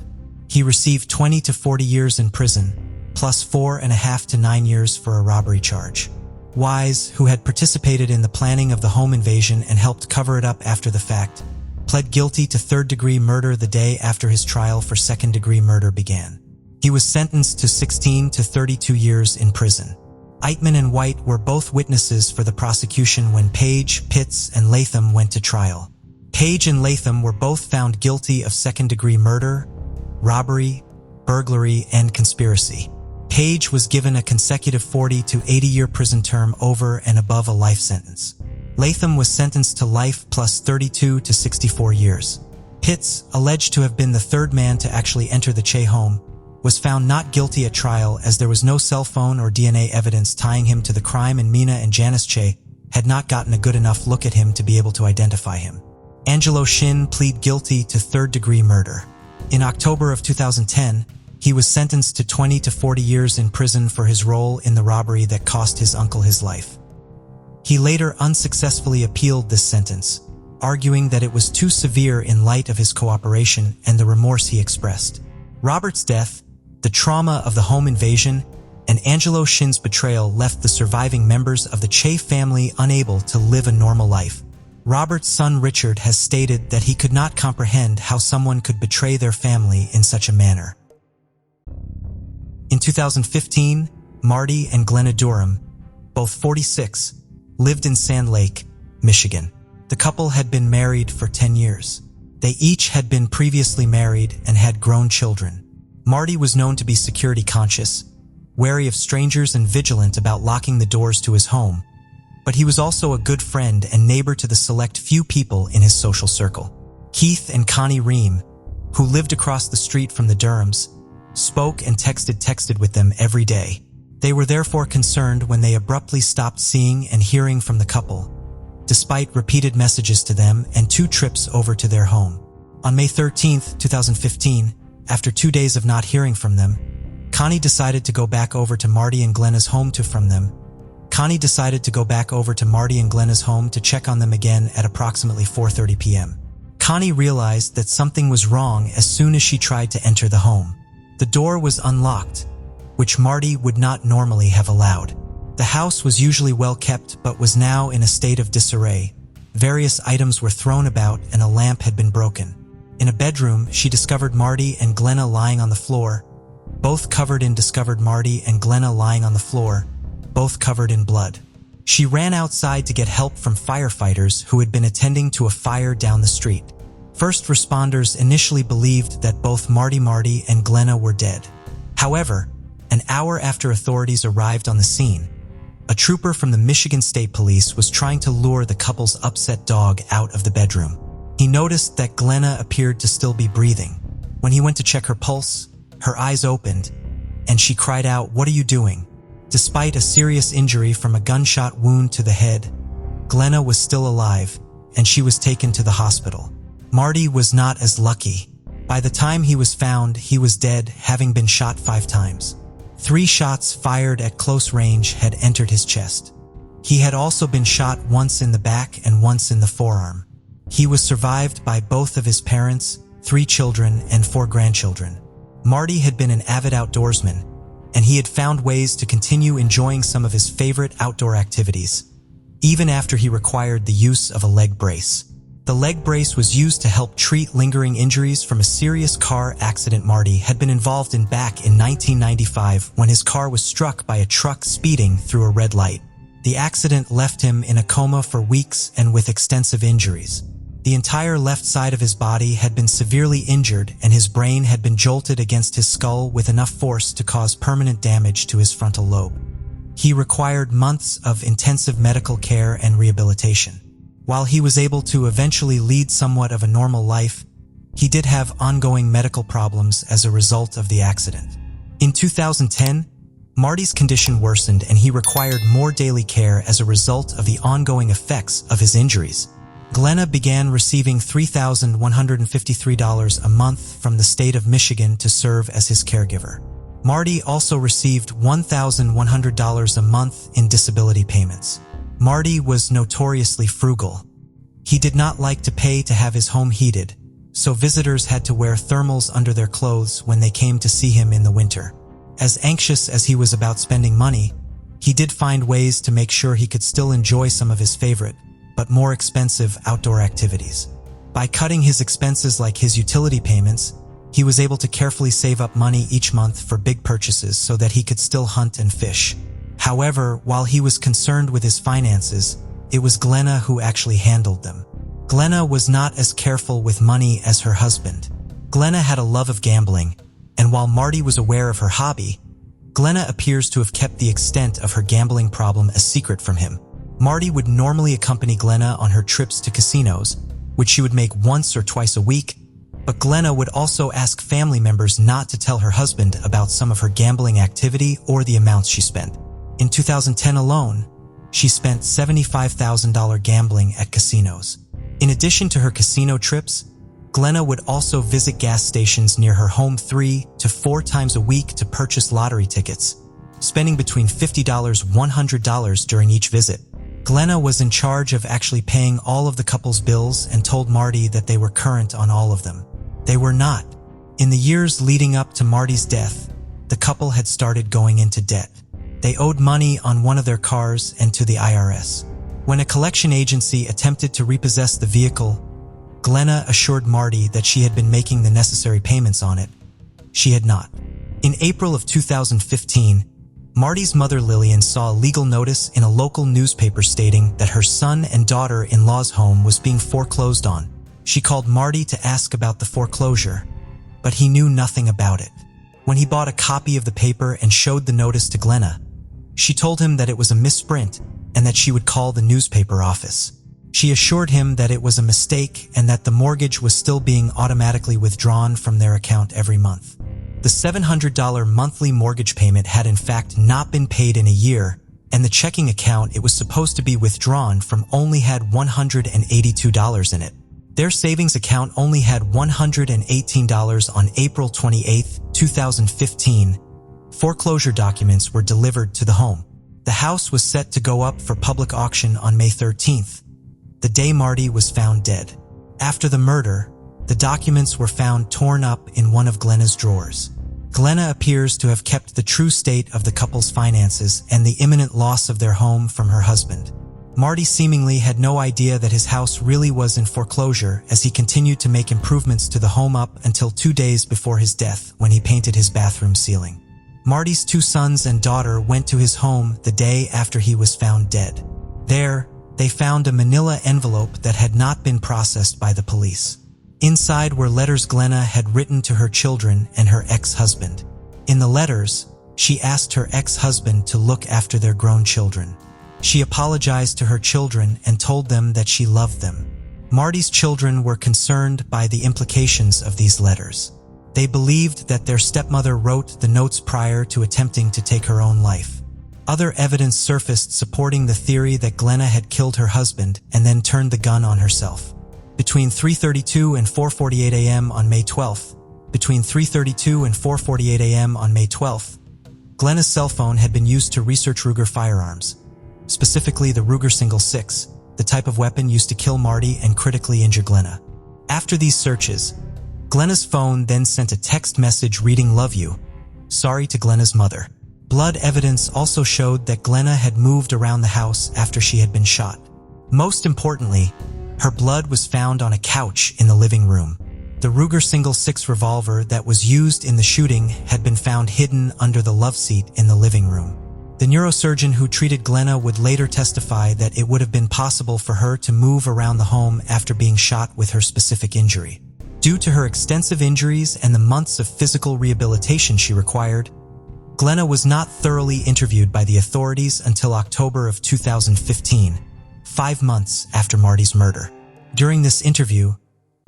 He received 20 to 40 years in prison, plus 4.5 to 9 years for a robbery charge. Wise, who had participated in the planning of the home invasion and helped cover it up after the fact, pled guilty to third-degree murder the day after his trial for second-degree murder began. He was sentenced to 16 to 32 years in prison. Eitman and White were both witnesses for the prosecution when Page, Pitts, and Latham went to trial. Page and Latham were both found guilty of second-degree murder, robbery, burglary, and conspiracy. Page was given a consecutive 40 to 80-year prison term over and above a life sentence. Latham was sentenced to life plus 32 to 64 years. Pitts, alleged to have been the third man to actually enter the Che home, was found not guilty at trial as there was no cell phone or DNA evidence tying him to the crime, and Mina and Janice Che had not gotten a good enough look at him to be able to identify him. Angelo Shin pleaded guilty to third-degree murder. In October of 2010, he was sentenced to 20 to 40 years in prison for his role in the robbery that cost his uncle his life. He later unsuccessfully appealed this sentence, arguing that it was too severe in light of his cooperation and the remorse he expressed. Robert's death, the trauma of the home invasion, and Angelo Shin's betrayal left the surviving members of the Che family unable to live a normal life. Robert's son Richard has stated that he could not comprehend how someone could betray their family in such a manner. In 2015, Marty and Glenna Durham, both 46, lived in Sand Lake, Michigan. The couple had been married for 10 years. They each had been previously married and had grown children. Marty was known to be security conscious, wary of strangers and vigilant about locking the doors to his home, but he was also a good friend and neighbor to the select few people in his social circle. Keith and Connie Ream, who lived across the street from the Durhams, spoke and texted with them every day. They were therefore concerned when they abruptly stopped seeing and hearing from the couple, despite repeated messages to them and 2 trips over to their home. On May 13, 2015, after 2 days of not hearing from them, Connie decided to go back over to Marty and Glenna's home to check on them again at approximately 4:30 p.m. Connie realized that something was wrong as soon as she tried to enter the home. The door was unlocked, which Marty would not normally have allowed. The house was usually well kept but was now in a state of disarray. Various items were thrown about and a lamp had been broken. In a bedroom, she discovered Marty and Glenna lying on the floor, both covered in blood. She ran outside to get help from firefighters who had been attending to a fire down the street. First responders initially believed that both Marty and Glenna were dead. However, an hour after authorities arrived on the scene, a trooper from the Michigan State Police was trying to lure the couple's upset dog out of the bedroom. He noticed that Glenna appeared to still be breathing. When he went to check her pulse, her eyes opened, and she cried out, "What are you doing?" Despite a serious injury from a gunshot wound to the head, Glenna was still alive, and she was taken to the hospital. Marty was not as lucky. By the time he was found, he was dead, having been shot 5 times. 3 shots fired at close range had entered his chest. He had also been shot once in the back and once in the forearm. He was survived by both of his parents, 3 children, and 4 grandchildren. Marty had been an avid outdoorsman, and he had found ways to continue enjoying some of his favorite outdoor activities, even after he required the use of a leg brace. The leg brace was used to help treat lingering injuries from a serious car accident Marty had been involved in back in 1995 when his car was struck by a truck speeding through a red light. The accident left him in a coma for weeks and with extensive injuries. The entire left side of his body had been severely injured and his brain had been jolted against his skull with enough force to cause permanent damage to his frontal lobe. He required months of intensive medical care and rehabilitation. While he was able to eventually lead somewhat of a normal life, he did have ongoing medical problems as a result of the accident. In 2010, Marty's condition worsened and he required more daily care as a result of the ongoing effects of his injuries. Glenna began receiving $3,153 a month from the state of Michigan to serve as his caregiver. Marty also received $1,100 a month in disability payments. Marty was notoriously frugal. He did not like to pay to have his home heated, so visitors had to wear thermals under their clothes when they came to see him in the winter. As anxious as he was about spending money, he did find ways to make sure he could still enjoy some of his favorite, but more expensive outdoor activities. By cutting his expenses like his utility payments, he was able to carefully save up money each month for big purchases so that he could still hunt and fish. However, while he was concerned with his finances, it was Glenna who actually handled them. Glenna was not as careful with money as her husband. Glenna had a love of gambling, and while Marty was aware of her hobby, Glenna appears to have kept the extent of her gambling problem a secret from him. Marty would normally accompany Glenna on her trips to casinos, which she would make once or twice a week, but Glenna would also ask family members not to tell her husband about some of her gambling activity or the amounts she spent. In 2010 alone, she spent $75,000 gambling at casinos. In addition to her casino trips, Glenna would also visit gas stations near her home 3 to 4 times a week to purchase lottery tickets, spending between $50 and $100 during each visit. Glenna was in charge of actually paying all of the couple's bills and told Marty that they were current on all of them. They were not. In the years leading up to Marty's death, the couple had started going into debt. They owed money on one of their cars and to the IRS. When a collection agency attempted to repossess the vehicle, Glenna assured Marty that she had been making the necessary payments on it. She had not. In April of 2015, Marty's mother Lillian saw a legal notice in a local newspaper stating that her son and daughter-in-law's home was being foreclosed on. She called Marty to ask about the foreclosure, but he knew nothing about it. When he bought a copy of the paper and showed the notice to Glenna, she told him that it was a misprint and that she would call the newspaper office. She assured him that it was a mistake and that the mortgage was still being automatically withdrawn from their account every month. The $700 monthly mortgage payment had in fact not been paid in a year, and the checking account it was supposed to be withdrawn from only had $182 in it. Their savings account only had $118 on April 28, 2015. Foreclosure documents were delivered to the home. The house was set to go up for public auction on May 13th. The day Marty was found dead. After the murder, the documents were found torn up in one of Glenna's drawers. Glenna appears to have kept the true state of the couple's finances and the imminent loss of their home from her husband. Marty seemingly had no idea that his house really was in foreclosure as he continued to make improvements to the home up until 2 days before his death when he painted his bathroom ceiling. Marty's 2 sons and daughter went to his home the day after he was found dead. There, they found a manila envelope that had not been processed by the police. Inside were letters Glenna had written to her children and her ex-husband. In the letters, she asked her ex-husband to look after their grown children. She apologized to her children and told them that she loved them. Marty's children were concerned by the implications of these letters. They believed that their stepmother wrote the notes prior to attempting to take her own life. Other evidence surfaced supporting the theory that Glenna had killed her husband and then turned the gun on herself. Between 3:32 and 4:48 a.m. on May 12th, Glenna's cell phone had been used to research Ruger firearms, specifically the Ruger Single-6, the type of weapon used to kill Marty and critically injure Glenna. After these searches, Glenna's phone then sent a text message reading "Love you. Sorry" to Glenna's mother. Blood evidence also showed that Glenna had moved around the house after she had been shot. Most importantly, her blood was found on a couch in the living room. The Ruger Single-6 revolver that was used in the shooting had been found hidden under the love seat in the living room. The neurosurgeon who treated Glenna would later testify that it would have been possible for her to move around the home after being shot with her specific injury. Due to her extensive injuries and the months of physical rehabilitation she required, Glenna was not thoroughly interviewed by the authorities until October of 2015, 5 months after Marty's murder. During this interview,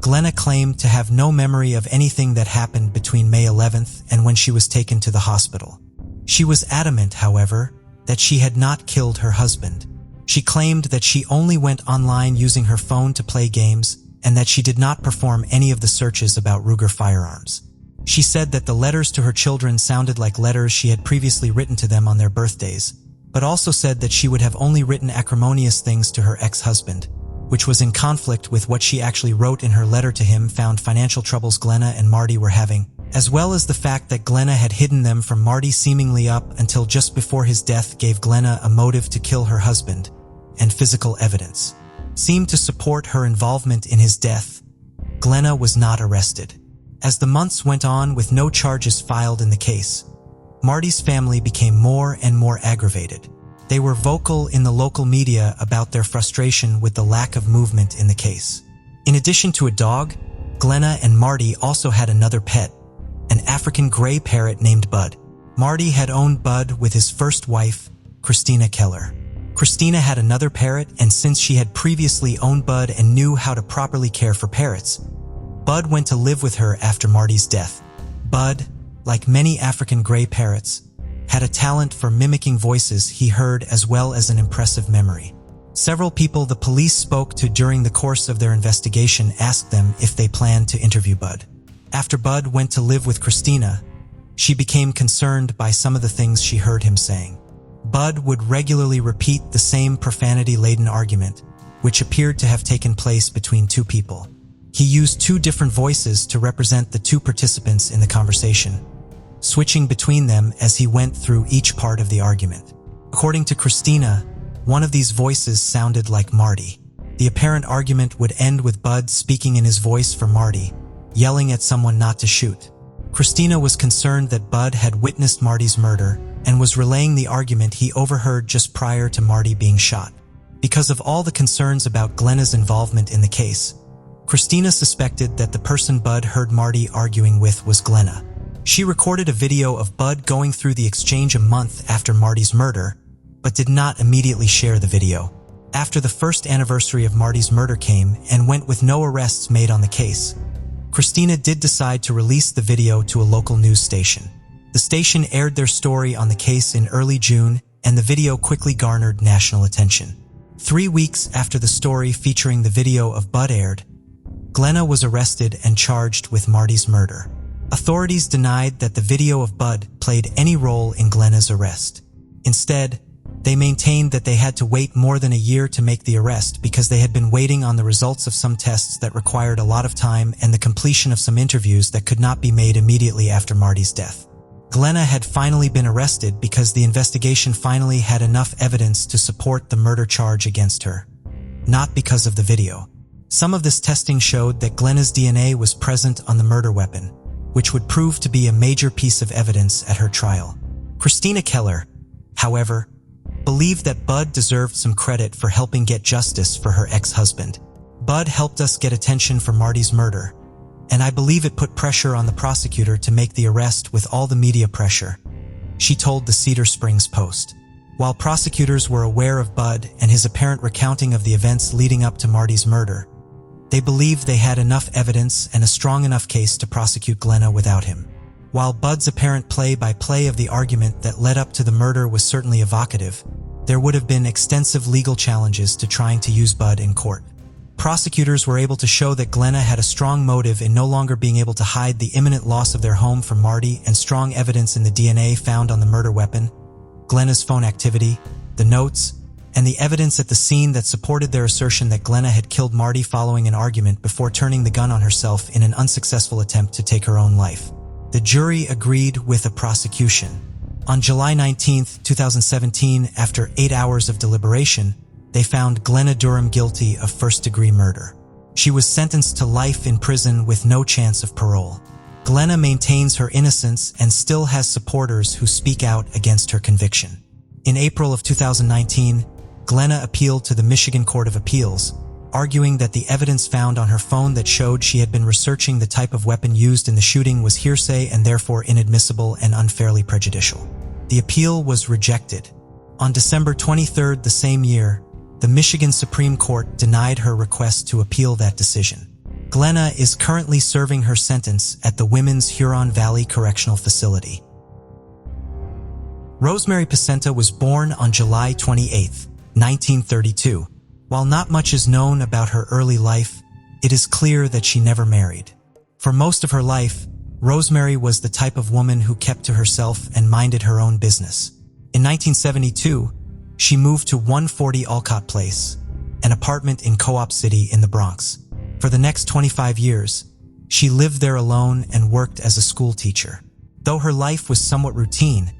Glenna claimed to have no memory of anything that happened between May 11th and when she was taken to the hospital. She was adamant, however, that she had not killed her husband. She claimed that she only went online using her phone to play games and that she did not perform any of the searches about Ruger firearms. She said that the letters to her children sounded like letters she had previously written to them on their birthdays, but also said that she would have only written acrimonious things to her ex-husband, which was in conflict with what she actually wrote in her letter to him, found financial troubles Glenna and Marty were having, as well as the fact that Glenna had hidden them from Marty seemingly up until just before his death gave Glenna a motive to kill her husband, and physical evidence seemed to support her involvement in his death. Glenna was not arrested. As the months went on with no charges filed in the case, Marty's family became more and more aggravated. They were vocal in the local media about their frustration with the lack of movement in the case. In addition to a dog, Glenna and Marty also had another pet, an African gray parrot named Bud. Marty had owned Bud with his first wife, Christina Keller. Christina had another parrot, and since she had previously owned Bud and knew how to properly care for parrots, Bud went to live with her after Marty's death. Bud, like many African gray parrots, had a talent for mimicking voices he heard as well as an impressive memory. Several people the police spoke to during the course of their investigation asked them if they planned to interview Bud. After Bud went to live with Christina, she became concerned by some of the things she heard him saying. Bud would regularly repeat the same profanity-laden argument, which appeared to have taken place between two people. He used two different voices to represent the two participants in the conversation, switching between them as he went through each part of the argument. According to Christina, one of these voices sounded like Marty. The apparent argument would end with Bud speaking in his voice for Marty, yelling at someone not to shoot. Christina was concerned that Bud had witnessed Marty's murder and was relaying the argument he overheard just prior to Marty being shot. Because of all the concerns about Glenna's involvement in the case, Christina suspected that the person Bud heard Marty arguing with was Glenna. She recorded a video of Bud going through the exchange a month after Marty's murder, but did not immediately share the video. After the first anniversary of Marty's murder came and went with no arrests made on the case, Christina did decide to release the video to a local news station. The station aired their story on the case in early June, and the video quickly garnered national attention. 3 weeks after the story featuring the video of Bud aired, Glenna was arrested and charged with Marty's murder. Authorities denied that the video of Bud played any role in Glenna's arrest. Instead, they maintained that they had to wait more than a year to make the arrest because they had been waiting on the results of some tests that required a lot of time and the completion of some interviews that could not be made immediately after Marty's death. Glenna had finally been arrested because the investigation finally had enough evidence to support the murder charge against her, not because of the video. Some of this testing showed that Glenna's DNA was present on the murder weapon, which would prove to be a major piece of evidence at her trial. Christina Keller, however, believed that Bud deserved some credit for helping get justice for her ex-husband. Bud helped us get attention for Marty's murder, and I believe it put pressure on the prosecutor to make the arrest with all the media pressure, she told the Cedar Springs Post. While prosecutors were aware of Bud and his apparent recounting of the events leading up to Marty's murder, they believed they had enough evidence and a strong enough case to prosecute Glenna without him. While Bud's apparent play-by-play of the argument that led up to the murder was certainly evocative, there would have been extensive legal challenges to trying to use Bud in court. Prosecutors were able to show that Glenna had a strong motive in no longer being able to hide the imminent loss of their home from Marty, and strong evidence in the DNA found on the murder weapon, Glenna's phone activity, the notes, and the evidence at the scene that supported their assertion that Glenna had killed Marty following an argument before turning the gun on herself in an unsuccessful attempt to take her own life. The jury agreed with the prosecution. On July 19, 2017, after 8 hours of deliberation, they found Glenna Durham guilty of first-degree murder. She was sentenced to life in prison with no chance of parole. Glenna maintains her innocence and still has supporters who speak out against her conviction. In April of 2019, Glenna appealed to the Michigan Court of Appeals, arguing that the evidence found on her phone that showed she had been researching the type of weapon used in the shooting was hearsay and therefore inadmissible and unfairly prejudicial. The appeal was rejected. On December 23 the same year, the Michigan Supreme Court denied her request to appeal that decision. Glenna is currently serving her sentence at the Women's Huron Valley Correctional Facility. Rosemary Pacenta was born on July 28, 1932. While not much is known about her early life, it is clear that she never married. For most of her life, Rosemary was the type of woman who kept to herself and minded her own business. In 1972, she moved to 140 Alcott Place, an apartment in Co-op City in the Bronx. For the next 25 years, she lived there alone and worked as a school teacher. Though her life was somewhat routine,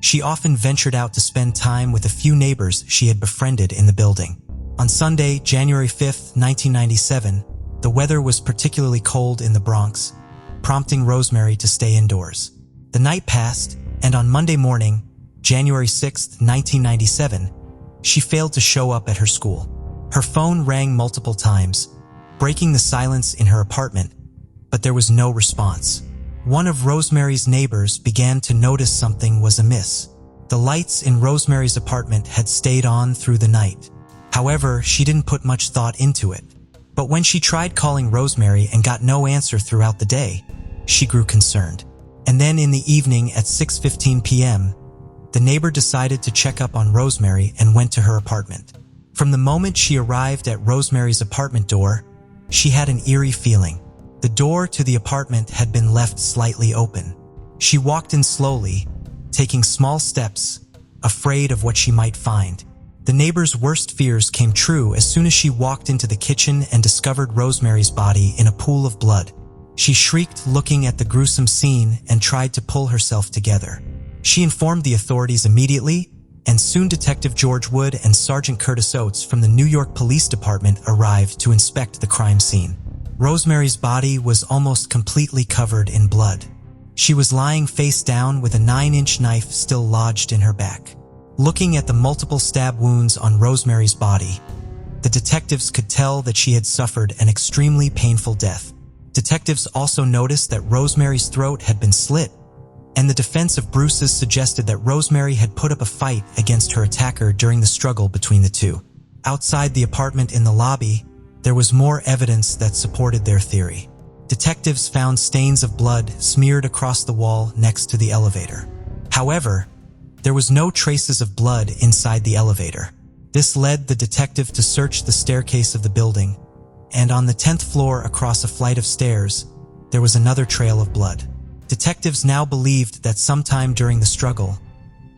she often ventured out to spend time with a few neighbors she had befriended in the building. On Sunday, January 5, 1997, the weather was particularly cold in the Bronx, prompting Rosemary to stay indoors. The night passed, and on Monday morning, January 6, 1997, she failed to show up at her school. Her phone rang multiple times, breaking the silence in her apartment, but there was no response. One of Rosemary's neighbors began to notice something was amiss. The lights in Rosemary's apartment had stayed on through the night. However, she didn't put much thought into it. But when she tried calling Rosemary and got no answer throughout the day, she grew concerned. And then in the evening at 6:15 p.m., the neighbor decided to check up on Rosemary and went to her apartment. From the moment she arrived at Rosemary's apartment door, she had an eerie feeling. The door to the apartment had been left slightly open. She walked in slowly, taking small steps, afraid of what she might find. The neighbor's worst fears came true as soon as she walked into the kitchen and discovered Rosemary's body in a pool of blood. She shrieked, looking at the gruesome scene, and tried to pull herself together. She informed the authorities immediately, and soon Detective George Wood and Sergeant Curtis Oates from the New York Police Department arrived to inspect the crime scene. Rosemary's body was almost completely covered in blood. She was lying face down with a 9-inch knife still lodged in her back. Looking at the multiple stab wounds on Rosemary's body, the detectives could tell that she had suffered an extremely painful death. Detectives also noticed that Rosemary's throat had been slit, and the defense of bruises suggested that Rosemary had put up a fight against her attacker during the struggle between the two. Outside the apartment in the lobby, there was more evidence that supported their theory. Detectives found stains of blood smeared across the wall next to the elevator. However, there was no traces of blood inside the elevator. This led the detective to search the staircase of the building, and on the 10th floor across a flight of stairs, there was another trail of blood. Detectives now believed that sometime during the struggle,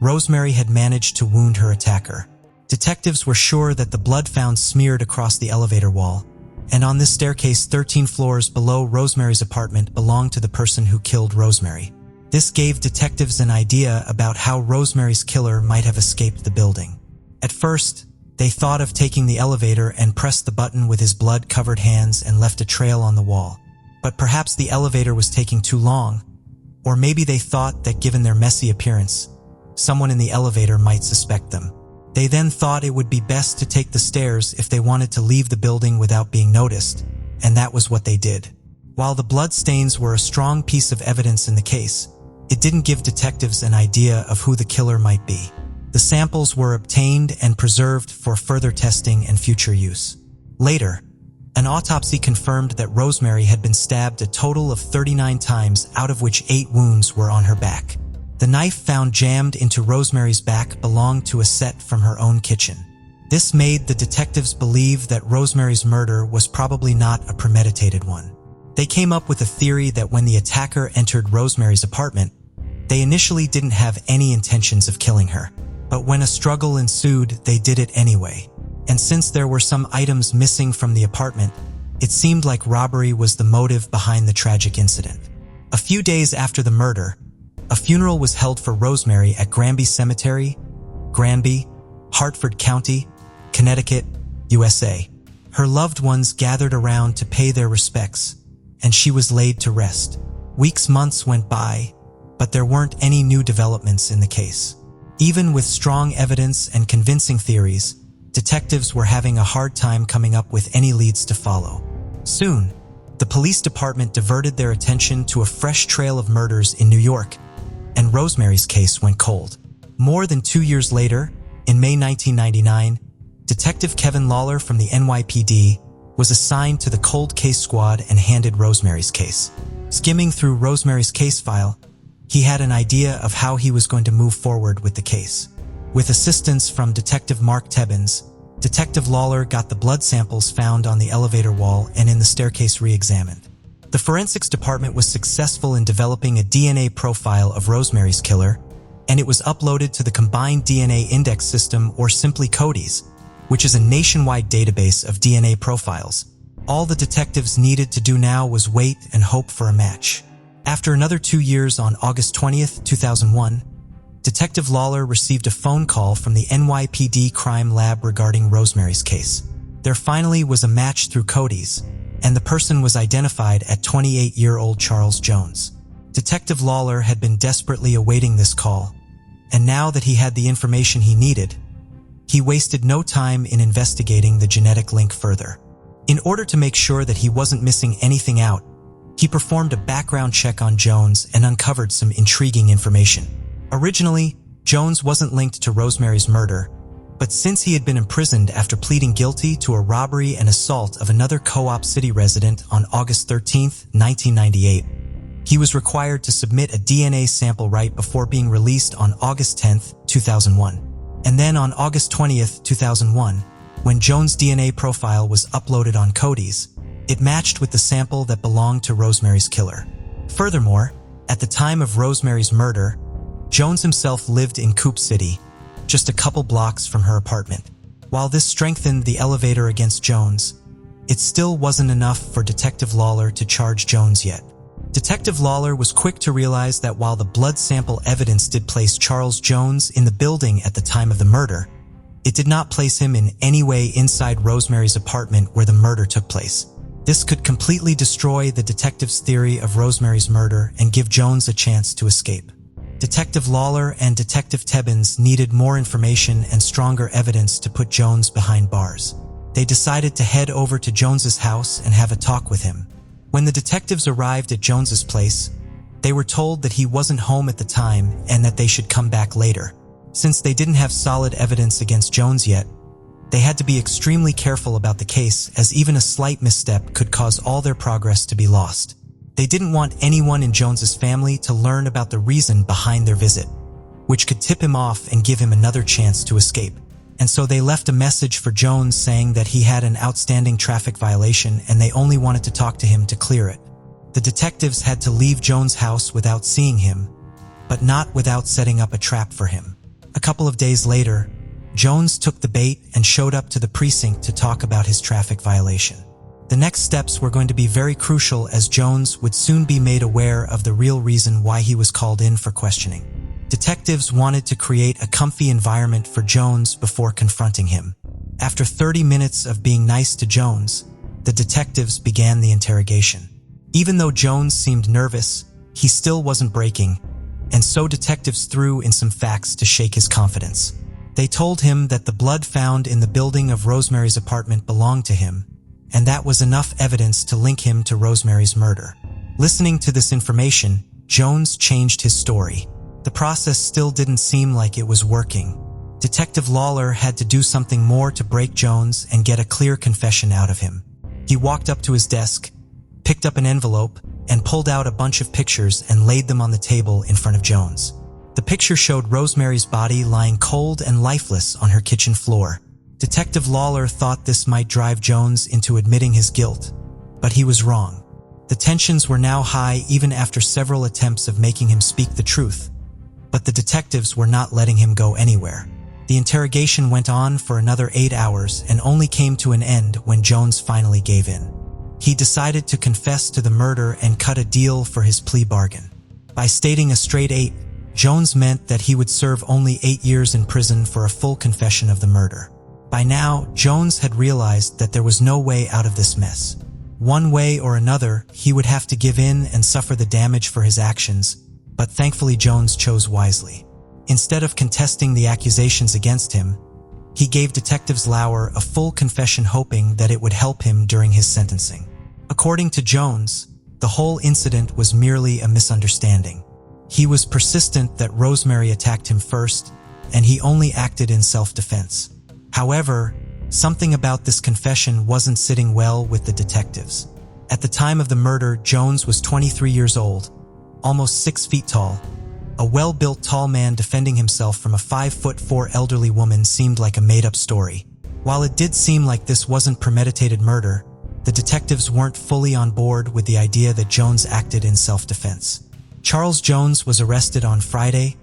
Rosemary had managed to wound her attacker. Detectives were sure that the blood found smeared across the elevator wall, and on this staircase 13 floors below Rosemary's apartment belonged to the person who killed Rosemary. This gave detectives an idea about how Rosemary's killer might have escaped the building. At first, they thought of taking the elevator and pressed the button with his blood-covered hands and left a trail on the wall. But perhaps the elevator was taking too long, or maybe they thought that given their messy appearance, someone in the elevator might suspect them. They then thought it would be best to take the stairs if they wanted to leave the building without being noticed, and that was what they did. While the bloodstains were a strong piece of evidence in the case, it didn't give detectives an idea of who the killer might be. The samples were obtained and preserved for further testing and future use. Later, an autopsy confirmed that Rosemary had been stabbed a total of 39 times, out of which 8 wounds were on her back. The knife found jammed into Rosemary's back belonged to a set from her own kitchen. This made the detectives believe that Rosemary's murder was probably not a premeditated one. They came up with a theory that when the attacker entered Rosemary's apartment, they initially didn't have any intentions of killing her. But when a struggle ensued, they did it anyway. And since there were some items missing from the apartment, it seemed like robbery was the motive behind the tragic incident. A few days after the murder, a funeral was held for Rosemary at Granby Cemetery, Granby, Hartford County, Connecticut, USA. Her loved ones gathered around to pay their respects, and she was laid to rest. Months went by, but there weren't any new developments in the case. Even with strong evidence and convincing theories, detectives were having a hard time coming up with any leads to follow. Soon, the police department diverted their attention to a fresh trail of murders in New York, and Rosemary's case went cold. More than 2 years later, in May 1999, Detective Kevin Lawler from the NYPD was assigned to the cold case squad and handed Rosemary's case. Skimming through Rosemary's case file, he had an idea of how he was going to move forward with the case. With assistance from Detective Mark Tebbins, Detective Lawler got the blood samples found on the elevator wall and in the staircase re-examined. The forensics department was successful in developing a DNA profile of Rosemary's killer, and it was uploaded to the Combined DNA Index System, or simply CODIS, which is a nationwide database of DNA profiles. All the detectives needed to do now was wait and hope for a match. After another 2 years, on August 20th, 2001, Detective Lawler received a phone call from the NYPD crime lab regarding Rosemary's case. There finally was a match through CODIS, and the person was identified at 28-year-old Charles Jones. Detective Lawler had been desperately awaiting this call, and now that he had the information he needed, he wasted no time in investigating the genetic link further. In order to make sure that he wasn't missing anything out, he performed a background check on Jones and uncovered some intriguing information. Originally, Jones wasn't linked to Rosemary's murder, but since he had been imprisoned after pleading guilty to a robbery and assault of another Co-op City resident on August 13, 1998, he was required to submit a DNA sample right before being released on August 10, 2001. And then on August 20, 2001, when Jones' DNA profile was uploaded on CODIS, it matched with the sample that belonged to Rosemary's killer. Furthermore, at the time of Rosemary's murder, Jones himself lived in Coop City, just a couple blocks from her apartment. While this strengthened the elevator against Jones, it still wasn't enough for Detective Lawler to charge Jones yet. Detective Lawler was quick to realize that while the blood sample evidence did place Charles Jones in the building at the time of the murder, it did not place him in any way inside Rosemary's apartment where the murder took place. This could completely destroy the detective's theory of Rosemary's murder and give Jones a chance to escape. Detective Lawler and Detective Tebbins needed more information and stronger evidence to put Jones behind bars. They decided to head over to Jones's house and have a talk with him. When the detectives arrived at Jones's place, they were told that he wasn't home at the time and that they should come back later. Since they didn't have solid evidence against Jones yet, they had to be extremely careful about the case, as even a slight misstep could cause all their progress to be lost. They didn't want anyone in Jones's family to learn about the reason behind their visit, which could tip him off and give him another chance to escape. And so they left a message for Jones saying that he had an outstanding traffic violation and they only wanted to talk to him to clear it. The detectives had to leave Jones' house without seeing him, but not without setting up a trap for him. A couple of days later, Jones took the bait and showed up to the precinct to talk about his traffic violation. The next steps were going to be very crucial, as Jones would soon be made aware of the real reason why he was called in for questioning. Detectives wanted to create a comfy environment for Jones before confronting him. After 30 minutes of being nice to Jones, the detectives began the interrogation. Even though Jones seemed nervous, he still wasn't breaking, and so detectives threw in some facts to shake his confidence. They told him that the blood found in the building of Rosemary's apartment belonged to him, and that was enough evidence to link him to Rosemary's murder. Listening to this information, Jones changed his story. The process still didn't seem like it was working. Detective Lawler had to do something more to break Jones and get a clear confession out of him. He walked up to his desk, picked up an envelope, and pulled out a bunch of pictures and laid them on the table in front of Jones. The picture showed Rosemary's body lying cold and lifeless on her kitchen floor. Detective Lawler thought this might drive Jones into admitting his guilt, but he was wrong. The tensions were now high even after several attempts of making him speak the truth, but the detectives were not letting him go anywhere. The interrogation went on for another 8 hours and only came to an end when Jones finally gave in. He decided to confess to the murder and cut a deal for his plea bargain. By stating a straight 8, Jones meant that he would serve only 8 years in prison for a full confession of the murder. By now, Jones had realized that there was no way out of this mess. One way or another, he would have to give in and suffer the damage for his actions, but thankfully Jones chose wisely. Instead of contesting the accusations against him, he gave Detectives Lauer a full confession, hoping that it would help him during his sentencing. According to Jones, the whole incident was merely a misunderstanding. He was persistent that Rosemary attacked him first, and he only acted in self-defense. However, something about this confession wasn't sitting well with the detectives. At the time of the murder, Jones was 23 years old, almost 6 feet tall, A well-built tall man defending himself from a 5'4" elderly woman seemed like a made-up story. While it did seem like this wasn't premeditated murder, the detectives weren't fully on board with the idea that Jones acted in self-defense. Charles Jones was arrested on Friday,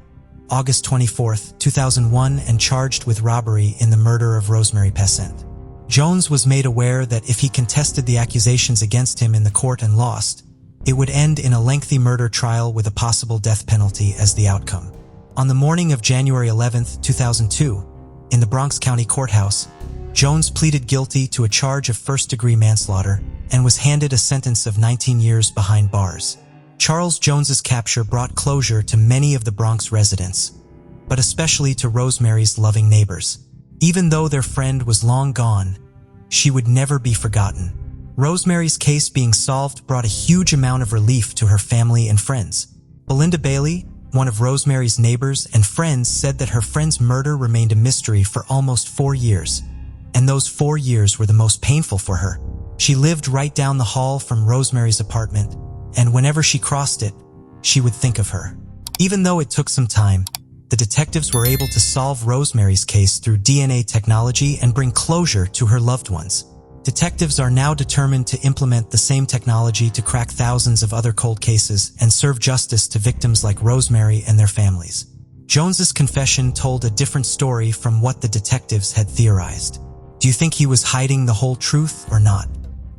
August 24, 2001, and charged with robbery in the murder of Rosemary Passant. Jones was made aware that if he contested the accusations against him in the court and lost, it would end in a lengthy murder trial with a possible death penalty as the outcome. On the morning of January 11, 2002, in the Bronx County Courthouse, Jones pleaded guilty to a charge of first-degree manslaughter and was handed a sentence of 19 years behind bars. Charles Jones's capture brought closure to many of the Bronx residents, but especially to Rosemary's loving neighbors. Even though their friend was long gone, she would never be forgotten. Rosemary's case being solved brought a huge amount of relief to her family and friends. Belinda Bailey, one of Rosemary's neighbors and friends, said that her friend's murder remained a mystery for almost 4 years, and those 4 years were the most painful for her. She lived right down the hall from Rosemary's apartment, and whenever she crossed it, she would think of her. Even though it took some time, the detectives were able to solve Rosemary's case through DNA technology and bring closure to her loved ones. Detectives are now determined to implement the same technology to crack thousands of other cold cases and serve justice to victims like Rosemary and their families. Jones's confession told a different story from what the detectives had theorized. Do you think he was hiding the whole truth or not?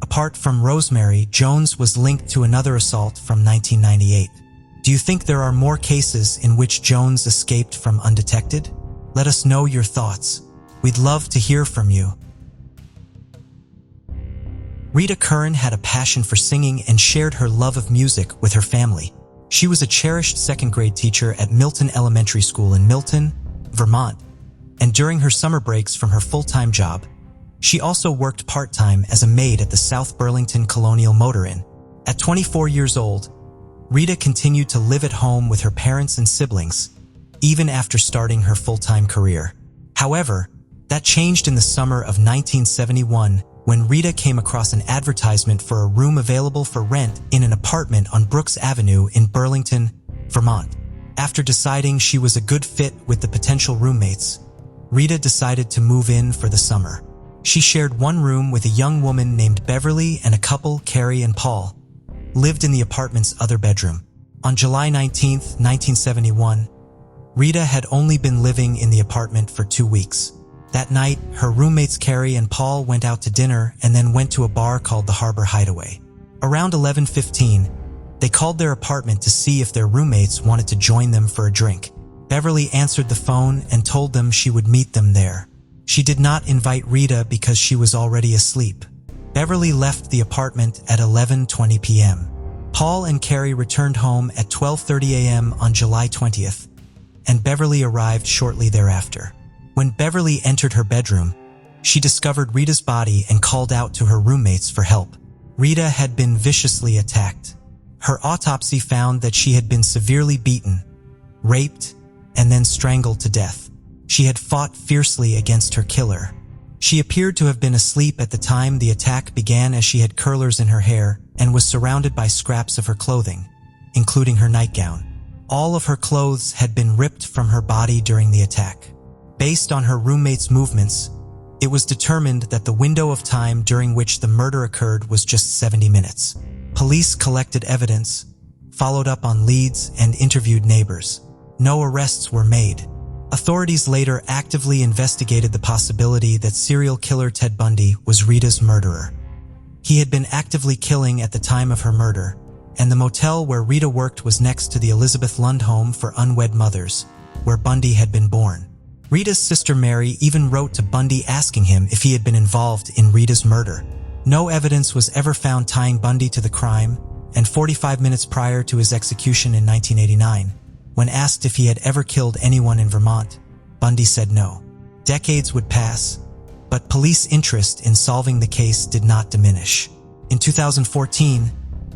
Apart from Rosemary, Jones was linked to another assault from 1998. Do you think there are more cases in which Jones escaped from undetected? Let us know your thoughts. We'd love to hear from you. Rita Curran had a passion for singing and shared her love of music with her family. She was a cherished second-grade teacher at Milton Elementary School in Milton, Vermont, and during her summer breaks from her full-time job, she also worked part-time as a maid at the South Burlington Colonial Motor Inn. At 24 years old, Rita continued to live at home with her parents and siblings, even after starting her full-time career. However, that changed in the summer of 1971 when Rita came across an advertisement for a room available for rent in an apartment on Brooks Avenue in Burlington, Vermont. After deciding she was a good fit with the potential roommates, Rita decided to move in for the summer. She shared one room with a young woman named Beverly, and a couple, Carrie and Paul, lived in the apartment's other bedroom. On July 19, 1971, Rita had only been living in the apartment for 2 weeks. That night, her roommates Carrie and Paul went out to dinner and then went to a bar called the Harbor Hideaway. Around 11:15, they called their apartment to see if their roommates wanted to join them for a drink. Beverly answered the phone and told them she would meet them there. She did not invite Rita because she was already asleep. Beverly left the apartment at 11:20 p.m. Paul and Carrie returned home at 12:30 a.m. on July 20th, and Beverly arrived shortly thereafter. When Beverly entered her bedroom, she discovered Rita's body and called out to her roommates for help. Rita had been viciously attacked. Her autopsy found that she had been severely beaten, raped, and then strangled to death. She had fought fiercely against her killer. She appeared to have been asleep at the time the attack began, as she had curlers in her hair and was surrounded by scraps of her clothing, including her nightgown. All of her clothes had been ripped from her body during the attack. Based on her roommate's movements, it was determined that the window of time during which the murder occurred was just 70 minutes. Police collected evidence, followed up on leads, and interviewed neighbors. No arrests were made. Authorities later actively investigated the possibility that serial killer Ted Bundy was Rita's murderer. He had been actively killing at the time of her murder, and the motel where Rita worked was next to the Elizabeth Lund Home for Unwed Mothers, where Bundy had been born. Rita's sister Mary even wrote to Bundy asking him if he had been involved in Rita's murder. No evidence was ever found tying Bundy to the crime, and 45 minutes prior to his execution in 1989, when asked if he had ever killed anyone in Vermont, Bundy said no. Decades would pass, but police interest in solving the case did not diminish. In 2014,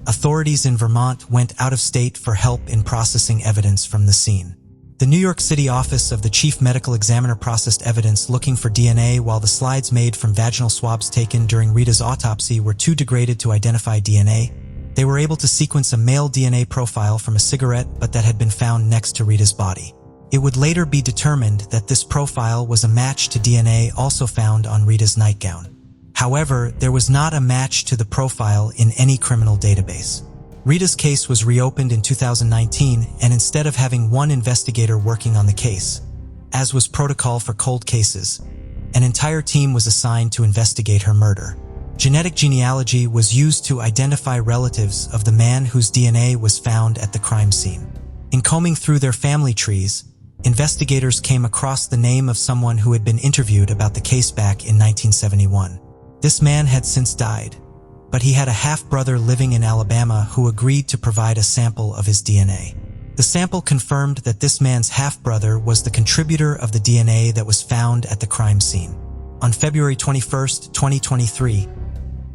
authorities in Vermont went out of state for help in processing evidence from the scene. The New York City office of the chief medical examiner processed evidence looking for DNA, while the slides made from vaginal swabs taken during Rita's autopsy were too degraded to identify DNA. They were able to sequence a male DNA profile from a cigarette but that had been found next to Rita's body. It would later be determined that this profile was a match to DNA also found on Rita's nightgown. However, there was not a match to the profile in any criminal database. Rita's case was reopened in 2019, and instead of having one investigator working on the case, as was protocol for cold cases, an entire team was assigned to investigate her murder. Genetic genealogy was used to identify relatives of the man whose DNA was found at the crime scene. In combing through their family trees, investigators came across the name of someone who had been interviewed about the case back in 1971. This man had since died, but he had a half-brother living in Alabama who agreed to provide a sample of his DNA. The sample confirmed that this man's half-brother was the contributor of the DNA that was found at the crime scene. On February 21, 2023,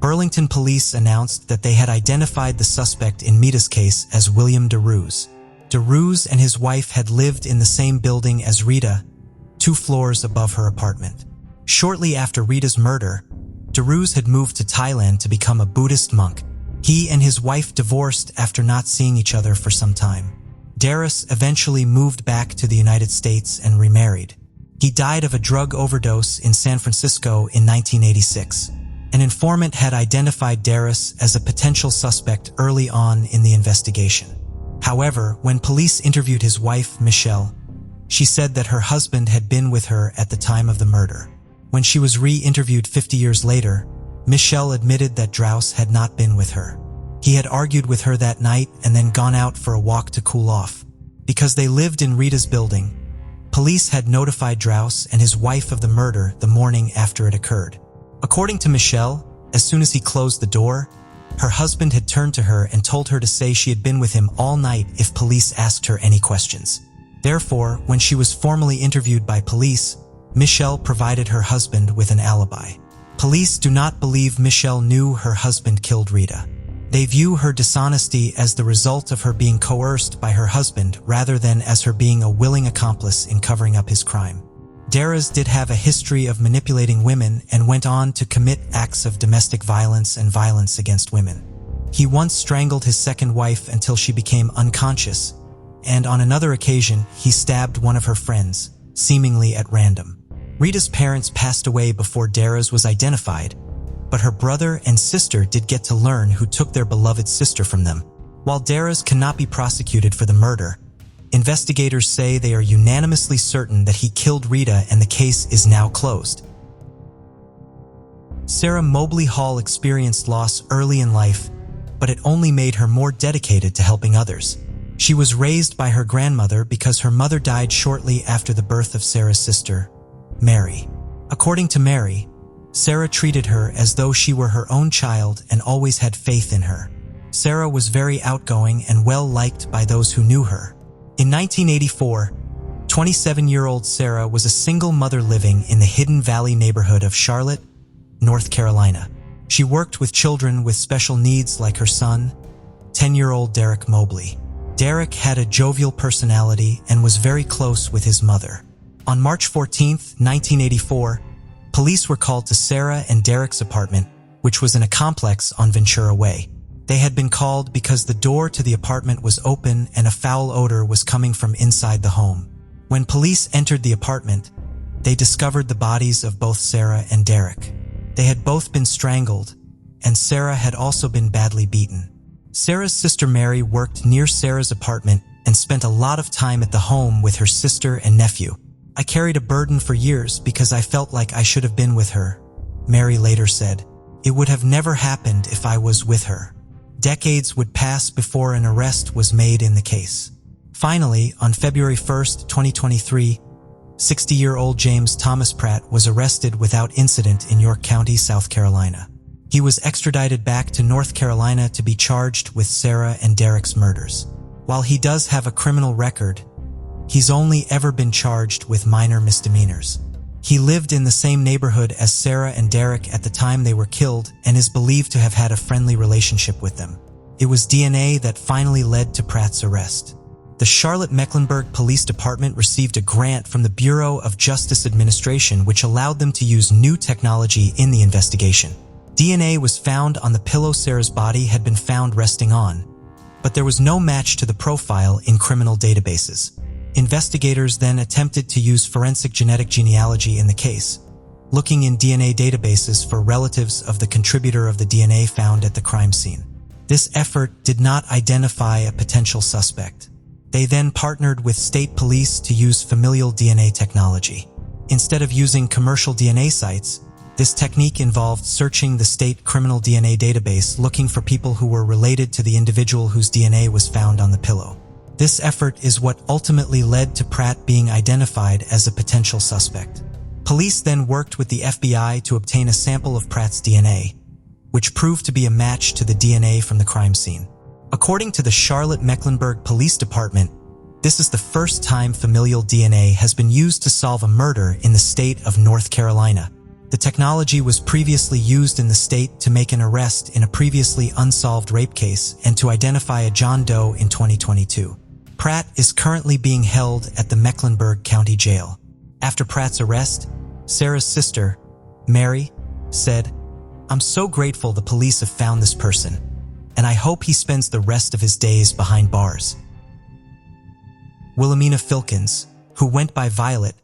Burlington police announced that they had identified the suspect in Mita's case as William DeRuse. DeRuse and his wife had lived in the same building as Rita, 2 floors above her apartment. Shortly after Rita's murder, DeRuse had moved to Thailand to become a Buddhist monk. He and his wife divorced after not seeing each other for some time. DeRuse eventually moved back to the United States and remarried. He died of a drug overdose in San Francisco in 1986. An informant had identified DeRuse as a potential suspect early on in the investigation. However, when police interviewed his wife, Michelle, she said that her husband had been with her at the time of the murder. When she was re-interviewed 50 years later, Michelle admitted that DeRuse had not been with her. He had argued with her that night and then gone out for a walk to cool off. Because they lived in Rita's building, police had notified DeRuse and his wife of the murder the morning after it occurred. According to Michelle, as soon as he closed the door, her husband had turned to her and told her to say she had been with him all night if police asked her any questions. Therefore, when she was formally interviewed by police, Michelle provided her husband with an alibi. Police do not believe Michelle knew her husband killed Rita. They view her dishonesty as the result of her being coerced by her husband rather than as her being a willing accomplice in covering up his crime. DeRuse did have a history of manipulating women and went on to commit acts of domestic violence and violence against women. He once strangled his second wife until she became unconscious, and on another occasion, he stabbed one of her friends, seemingly at random. Rita's parents passed away before DeRuse was identified, but her brother and sister did get to learn who took their beloved sister from them. While DeRuse cannot be prosecuted for the murder, investigators say they are unanimously certain that he killed Rita and the case is now closed. Sarah Mobley Hall experienced loss early in life, but it only made her more dedicated to helping others. She was raised by her grandmother because her mother died shortly after the birth of Sarah's sister, Mary. According to Mary, Sarah treated her as though she were her own child and always had faith in her. Sarah was very outgoing and well-liked by those who knew her. In 1984, 27-year-old Sarah was a single mother living in the Hidden Valley neighborhood of Charlotte, North Carolina. She worked with children with special needs like her son, 10-year-old Derek Mobley. Derek had a jovial personality and was very close with his mother. On March 14, 1984, police were called to Sarah and Derek's apartment, which was in a complex on Ventura Way. They had been called because the door to the apartment was open and a foul odor was coming from inside the home. When police entered the apartment, they discovered the bodies of both Sarah and Derek. They had both been strangled, and Sarah had also been badly beaten. Sarah's sister Mary worked near Sarah's apartment and spent a lot of time at the home with her sister and nephew. "I carried a burden for years because I felt like I should have been with her," Mary later said. "It would have never happened if I was with her." Decades would pass before an arrest was made in the case. Finally, on February 1, 2023, 60-year-old James Thomas Pratt was arrested without incident in York County, South Carolina. He was extradited back to North Carolina to be charged with Sarah and Derek's murders. While he does have a criminal record, he's only ever been charged with minor misdemeanors. He lived in the same neighborhood as Sarah and Derek at the time they were killed and is believed to have had a friendly relationship with them. It was DNA that finally led to Pratt's arrest. The Charlotte-Mecklenburg Police Department received a grant from the Bureau of Justice Administration which allowed them to use new technology in the investigation. DNA was found on the pillow Sarah's body had been found resting on, but there was no match to the profile in criminal databases. Investigators then attempted to use forensic genetic genealogy in the case, looking in DNA databases for relatives of the contributor of the DNA found at the crime scene. This effort did not identify a potential suspect. They then partnered with state police to use familial DNA technology. Instead of using commercial DNA sites, this technique involved searching the state criminal DNA database looking for people who were related to the individual whose DNA was found on the pillow. This effort is what ultimately led to Pratt being identified as a potential suspect. Police then worked with the FBI to obtain a sample of Pratt's DNA, which proved to be a match to the DNA from the crime scene. According to the Charlotte-Mecklenburg Police Department, this is the first time familial DNA has been used to solve a murder in the state of North Carolina. The technology was previously used in the state to make an arrest in a previously unsolved rape case and to identify a John Doe in 2022. Pratt is currently being held at the Mecklenburg County Jail. After Pratt's arrest, Sarah's sister, Mary, said, "I'm so grateful the police have found this person, and I hope he spends the rest of his days behind bars." Wilhelmina Filkins, who went by Violet,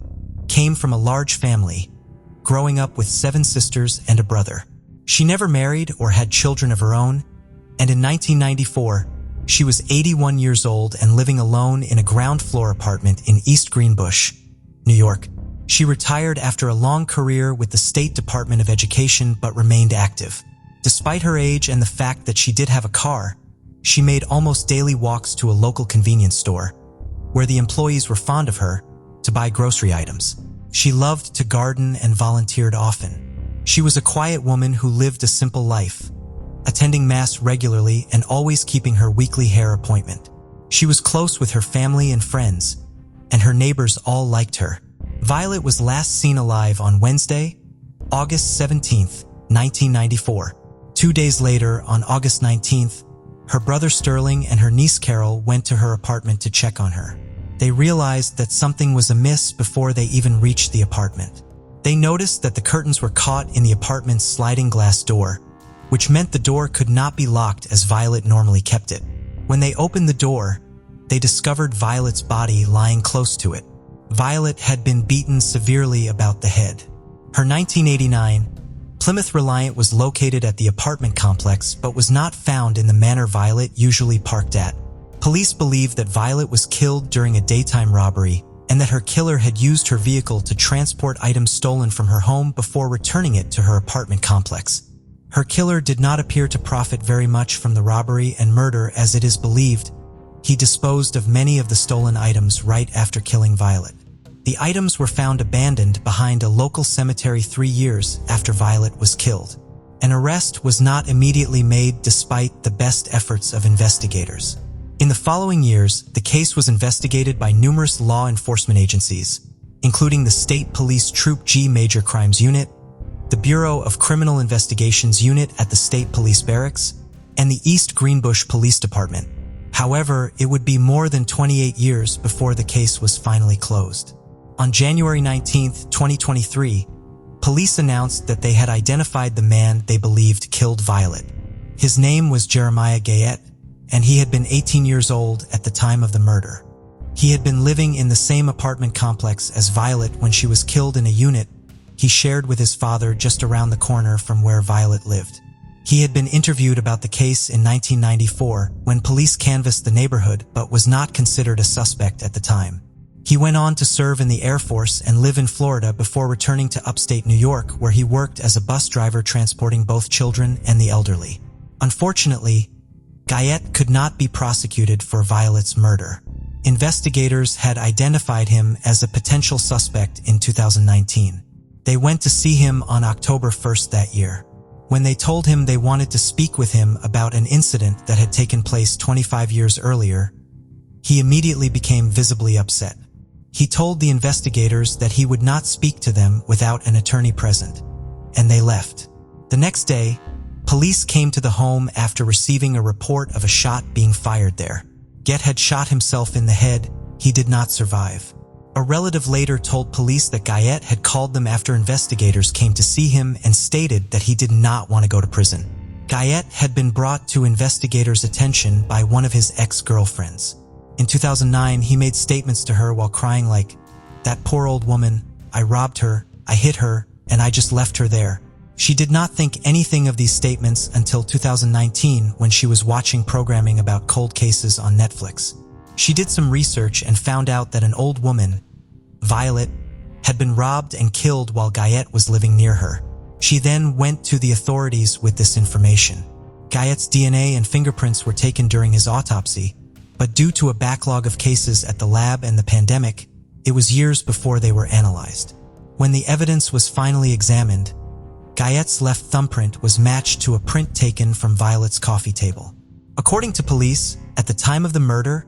came from a large family, growing up with 7 sisters and a brother. She never married or had children of her own, and in 1994, she was 81 years old and living alone in a ground-floor apartment in East Greenbush, New York. She retired after a long career with the State Department of Education but remained active. Despite her age and the fact that she did have a car, she made almost daily walks to a local convenience store, where the employees were fond of her, to buy grocery items. She loved to garden and volunteered often. She was a quiet woman who lived a simple life, attending Mass regularly and always keeping her weekly hair appointment. She was close with her family and friends, and her neighbors all liked her. Violet was last seen alive on Wednesday, August 17th, 1994. 2 days later, on August 19th, her brother Sterling and her niece Carol went to her apartment to check on her. They realized that something was amiss before they even reached the apartment. They noticed that the curtains were caught in the apartment's sliding glass door, which meant the door could not be locked as Violet normally kept it. When they opened the door, they discovered Violet's body lying close to it. Violet had been beaten severely about the head. Her 1989 Plymouth Reliant was located at the apartment complex but was not found in the manner Violet usually parked at. Police believe that Violet was killed during a daytime robbery and that her killer had used her vehicle to transport items stolen from her home before returning it to her apartment complex. Her killer did not appear to profit very much from the robbery and murder, as it is believed he disposed of many of the stolen items right after killing Violet. The items were found abandoned behind a local cemetery 3 years after Violet was killed. An arrest was not immediately made despite the best efforts of investigators. In the following years, the case was investigated by numerous law enforcement agencies, including the State Police Troop G Major Crimes Unit, the Bureau of Criminal Investigations Unit at the State Police Barracks, and the East Greenbush Police Department. However, it would be more than 28 years before the case was finally closed. On January 19, 2023, police announced that they had identified the man they believed killed Violet. His name was Jeremiah Gayette, and he had been 18 years old at the time of the murder. He had been living in the same apartment complex as Violet when she was killed in a unit he shared with his father just around the corner from where Violet lived. He had been interviewed about the case in 1994 when police canvassed the neighborhood but was not considered a suspect at the time. He went on to serve in the Air Force and live in Florida before returning to upstate New York, where he worked as a bus driver transporting both children and the elderly. Unfortunately, Gayette could not be prosecuted for Violet's murder. Investigators had identified him as a potential suspect in 2019. They went to see him on October 1st that year. When they told him they wanted to speak with him about an incident that had taken place 25 years earlier, he immediately became visibly upset. He told the investigators that he would not speak to them without an attorney present, and they left. The next day, police came to the home after receiving a report of a shot being fired there. Gayette had shot himself in the head. He did not survive. A relative later told police that Guyette had called them after investigators came to see him and stated that he did not want to go to prison. Guyette had been brought to investigators' attention by one of his ex-girlfriends. In 2009, he made statements to her while crying like, "That poor old woman, I robbed her, I hit her, and I just left her there." She did not think anything of these statements until 2019 when she was watching programming about cold cases on Netflix. She did some research and found out that an old woman, Violet, had been robbed and killed while Guyette was living near her. She then went to the authorities with this information. Guyette's DNA and fingerprints were taken during his autopsy, but due to a backlog of cases at the lab and the pandemic, it was years before they were analyzed. When the evidence was finally examined, Guyette's left thumbprint was matched to a print taken from Violet's coffee table. According to police, at the time of the murder,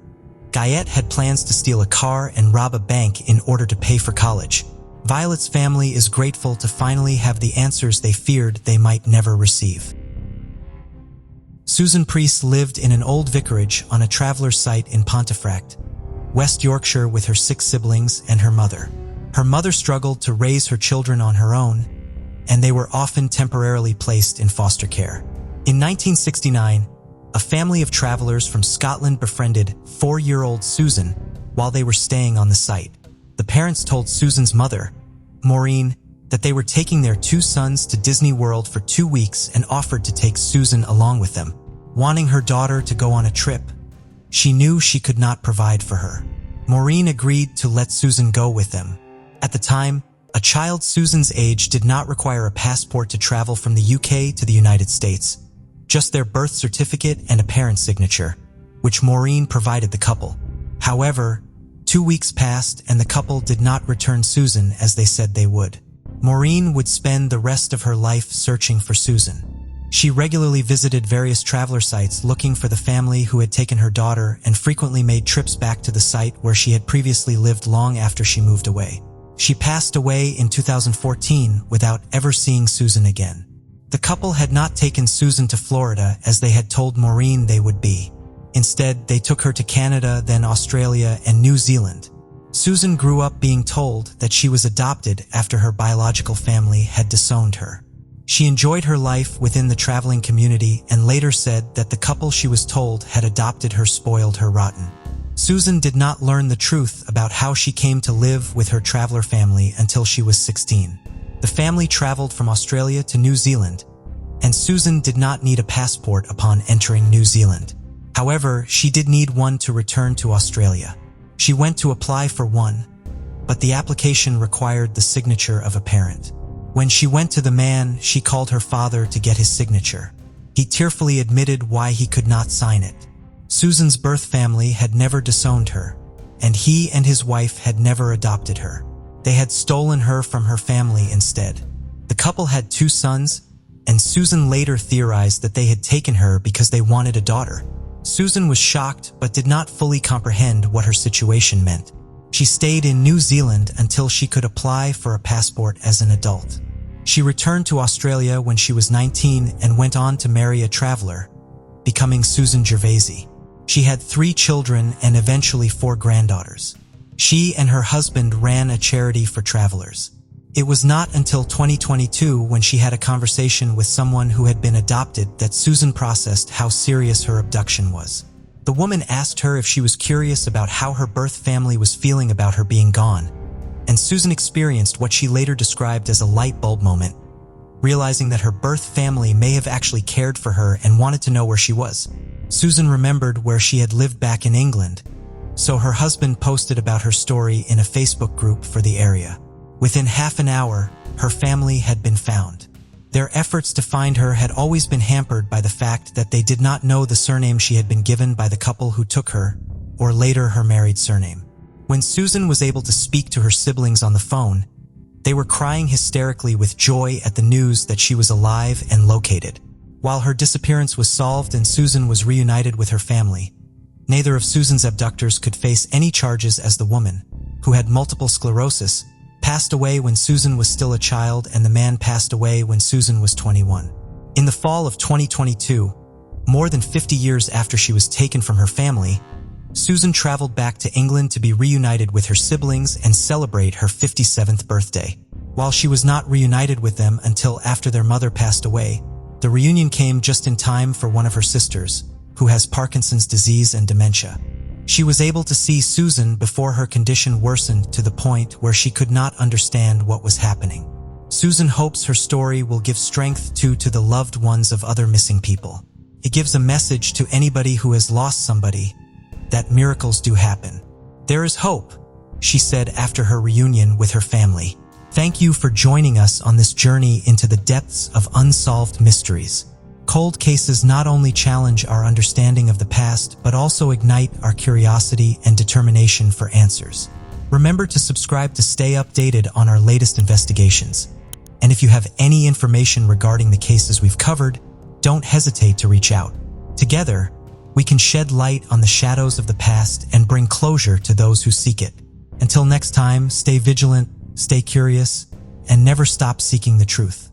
Guyette had plans to steal a car and rob a bank in order to pay for college. Violet's family is grateful to finally have the answers they feared they might never receive. Susan Priest lived in an old vicarage on a traveler's site in Pontefract, West Yorkshire, with her 6 siblings and her mother. Her mother struggled to raise her children on her own, and they were often temporarily placed in foster care. In 1969, a family of travelers from Scotland befriended 4-year-old Susan while they were staying on the site. The parents told Susan's mother, Maureen, that they were taking their 2 sons to Disney World for 2 weeks and offered to take Susan along with them. Wanting her daughter to go on a trip, she knew she could not provide for her. Maureen agreed to let Susan go with them. At the time, a child Susan's age did not require a passport to travel from the UK to the United States, just their birth certificate and a parent's signature, which Maureen provided the couple. However, 2 weeks passed and the couple did not return Susan as they said they would. Maureen would spend the rest of her life searching for Susan. She regularly visited various traveler sites looking for the family who had taken her daughter and frequently made trips back to the site where she had previously lived long after she moved away. She passed away in 2014 without ever seeing Susan again. The couple had not taken Susan to Florida as they had told Maureen they would be. Instead, they took her to Canada, then Australia and New Zealand. Susan grew up being told that she was adopted after her biological family had disowned her. She enjoyed her life within the traveling community and later said that the couple she was told had adopted her spoiled her rotten. Susan did not learn the truth about how she came to live with her traveler family until she was 16. The family traveled from Australia to New Zealand, and Susan did not need a passport upon entering New Zealand. However, she did need one to return to Australia. She went to apply for one, but the application required the signature of a parent. When she went to the man, she called her father to get his signature. He tearfully admitted why he could not sign it. Susan's birth family had never disowned her, and he and his wife had never adopted her. They had stolen her from her family instead. The couple had 2 sons, and Susan later theorized that they had taken her because they wanted a daughter. Susan was shocked but did not fully comprehend what her situation meant. She stayed in New Zealand until she could apply for a passport as an adult. She returned to Australia when she was 19 and went on to marry a traveler, becoming Susan Gervasi. She had 3 children and eventually 4 granddaughters. She and her husband ran a charity for travelers. It was not until 2022 when she had a conversation with someone who had been adopted that Susan processed how serious her abduction was. The woman asked her if she was curious about how her birth family was feeling about her being gone, and Susan experienced what she later described as a light bulb moment, realizing that her birth family may have actually cared for her and wanted to know where she was. Susan remembered where she had lived back in England, so her husband posted about her story in a Facebook group for the area. Within half an hour, her family had been found. Their efforts to find her had always been hampered by the fact that they did not know the surname she had been given by the couple who took her, or later her married surname. When Susan was able to speak to her siblings on the phone, they were crying hysterically with joy at the news that she was alive and located. While her disappearance was solved and Susan was reunited with her family, neither of Susan's abductors could face any charges as the woman, who had multiple sclerosis, passed away when Susan was still a child and the man passed away when Susan was 21. In the fall of 2022, more than 50 years after she was taken from her family, Susan traveled back to England to be reunited with her siblings and celebrate her 57th birthday. While she was not reunited with them until after their mother passed away, the reunion came just in time for one of her sisters, who has Parkinson's disease and dementia. She was able to see Susan before her condition worsened to the point where she could not understand what was happening. Susan hopes her story will give strength to the loved ones of other missing people. It gives a message to anybody who has lost somebody that miracles do happen. There is hope, she said after her reunion with her family. Thank you for joining us on this journey into the depths of unsolved mysteries. Cold cases not only challenge our understanding of the past, but also ignite our curiosity and determination for answers. Remember to subscribe to stay updated on our latest investigations. And if you have any information regarding the cases we've covered, don't hesitate to reach out. Together, we can shed light on the shadows of the past and bring closure to those who seek it. Until next time, stay vigilant, stay curious, and never stop seeking the truth.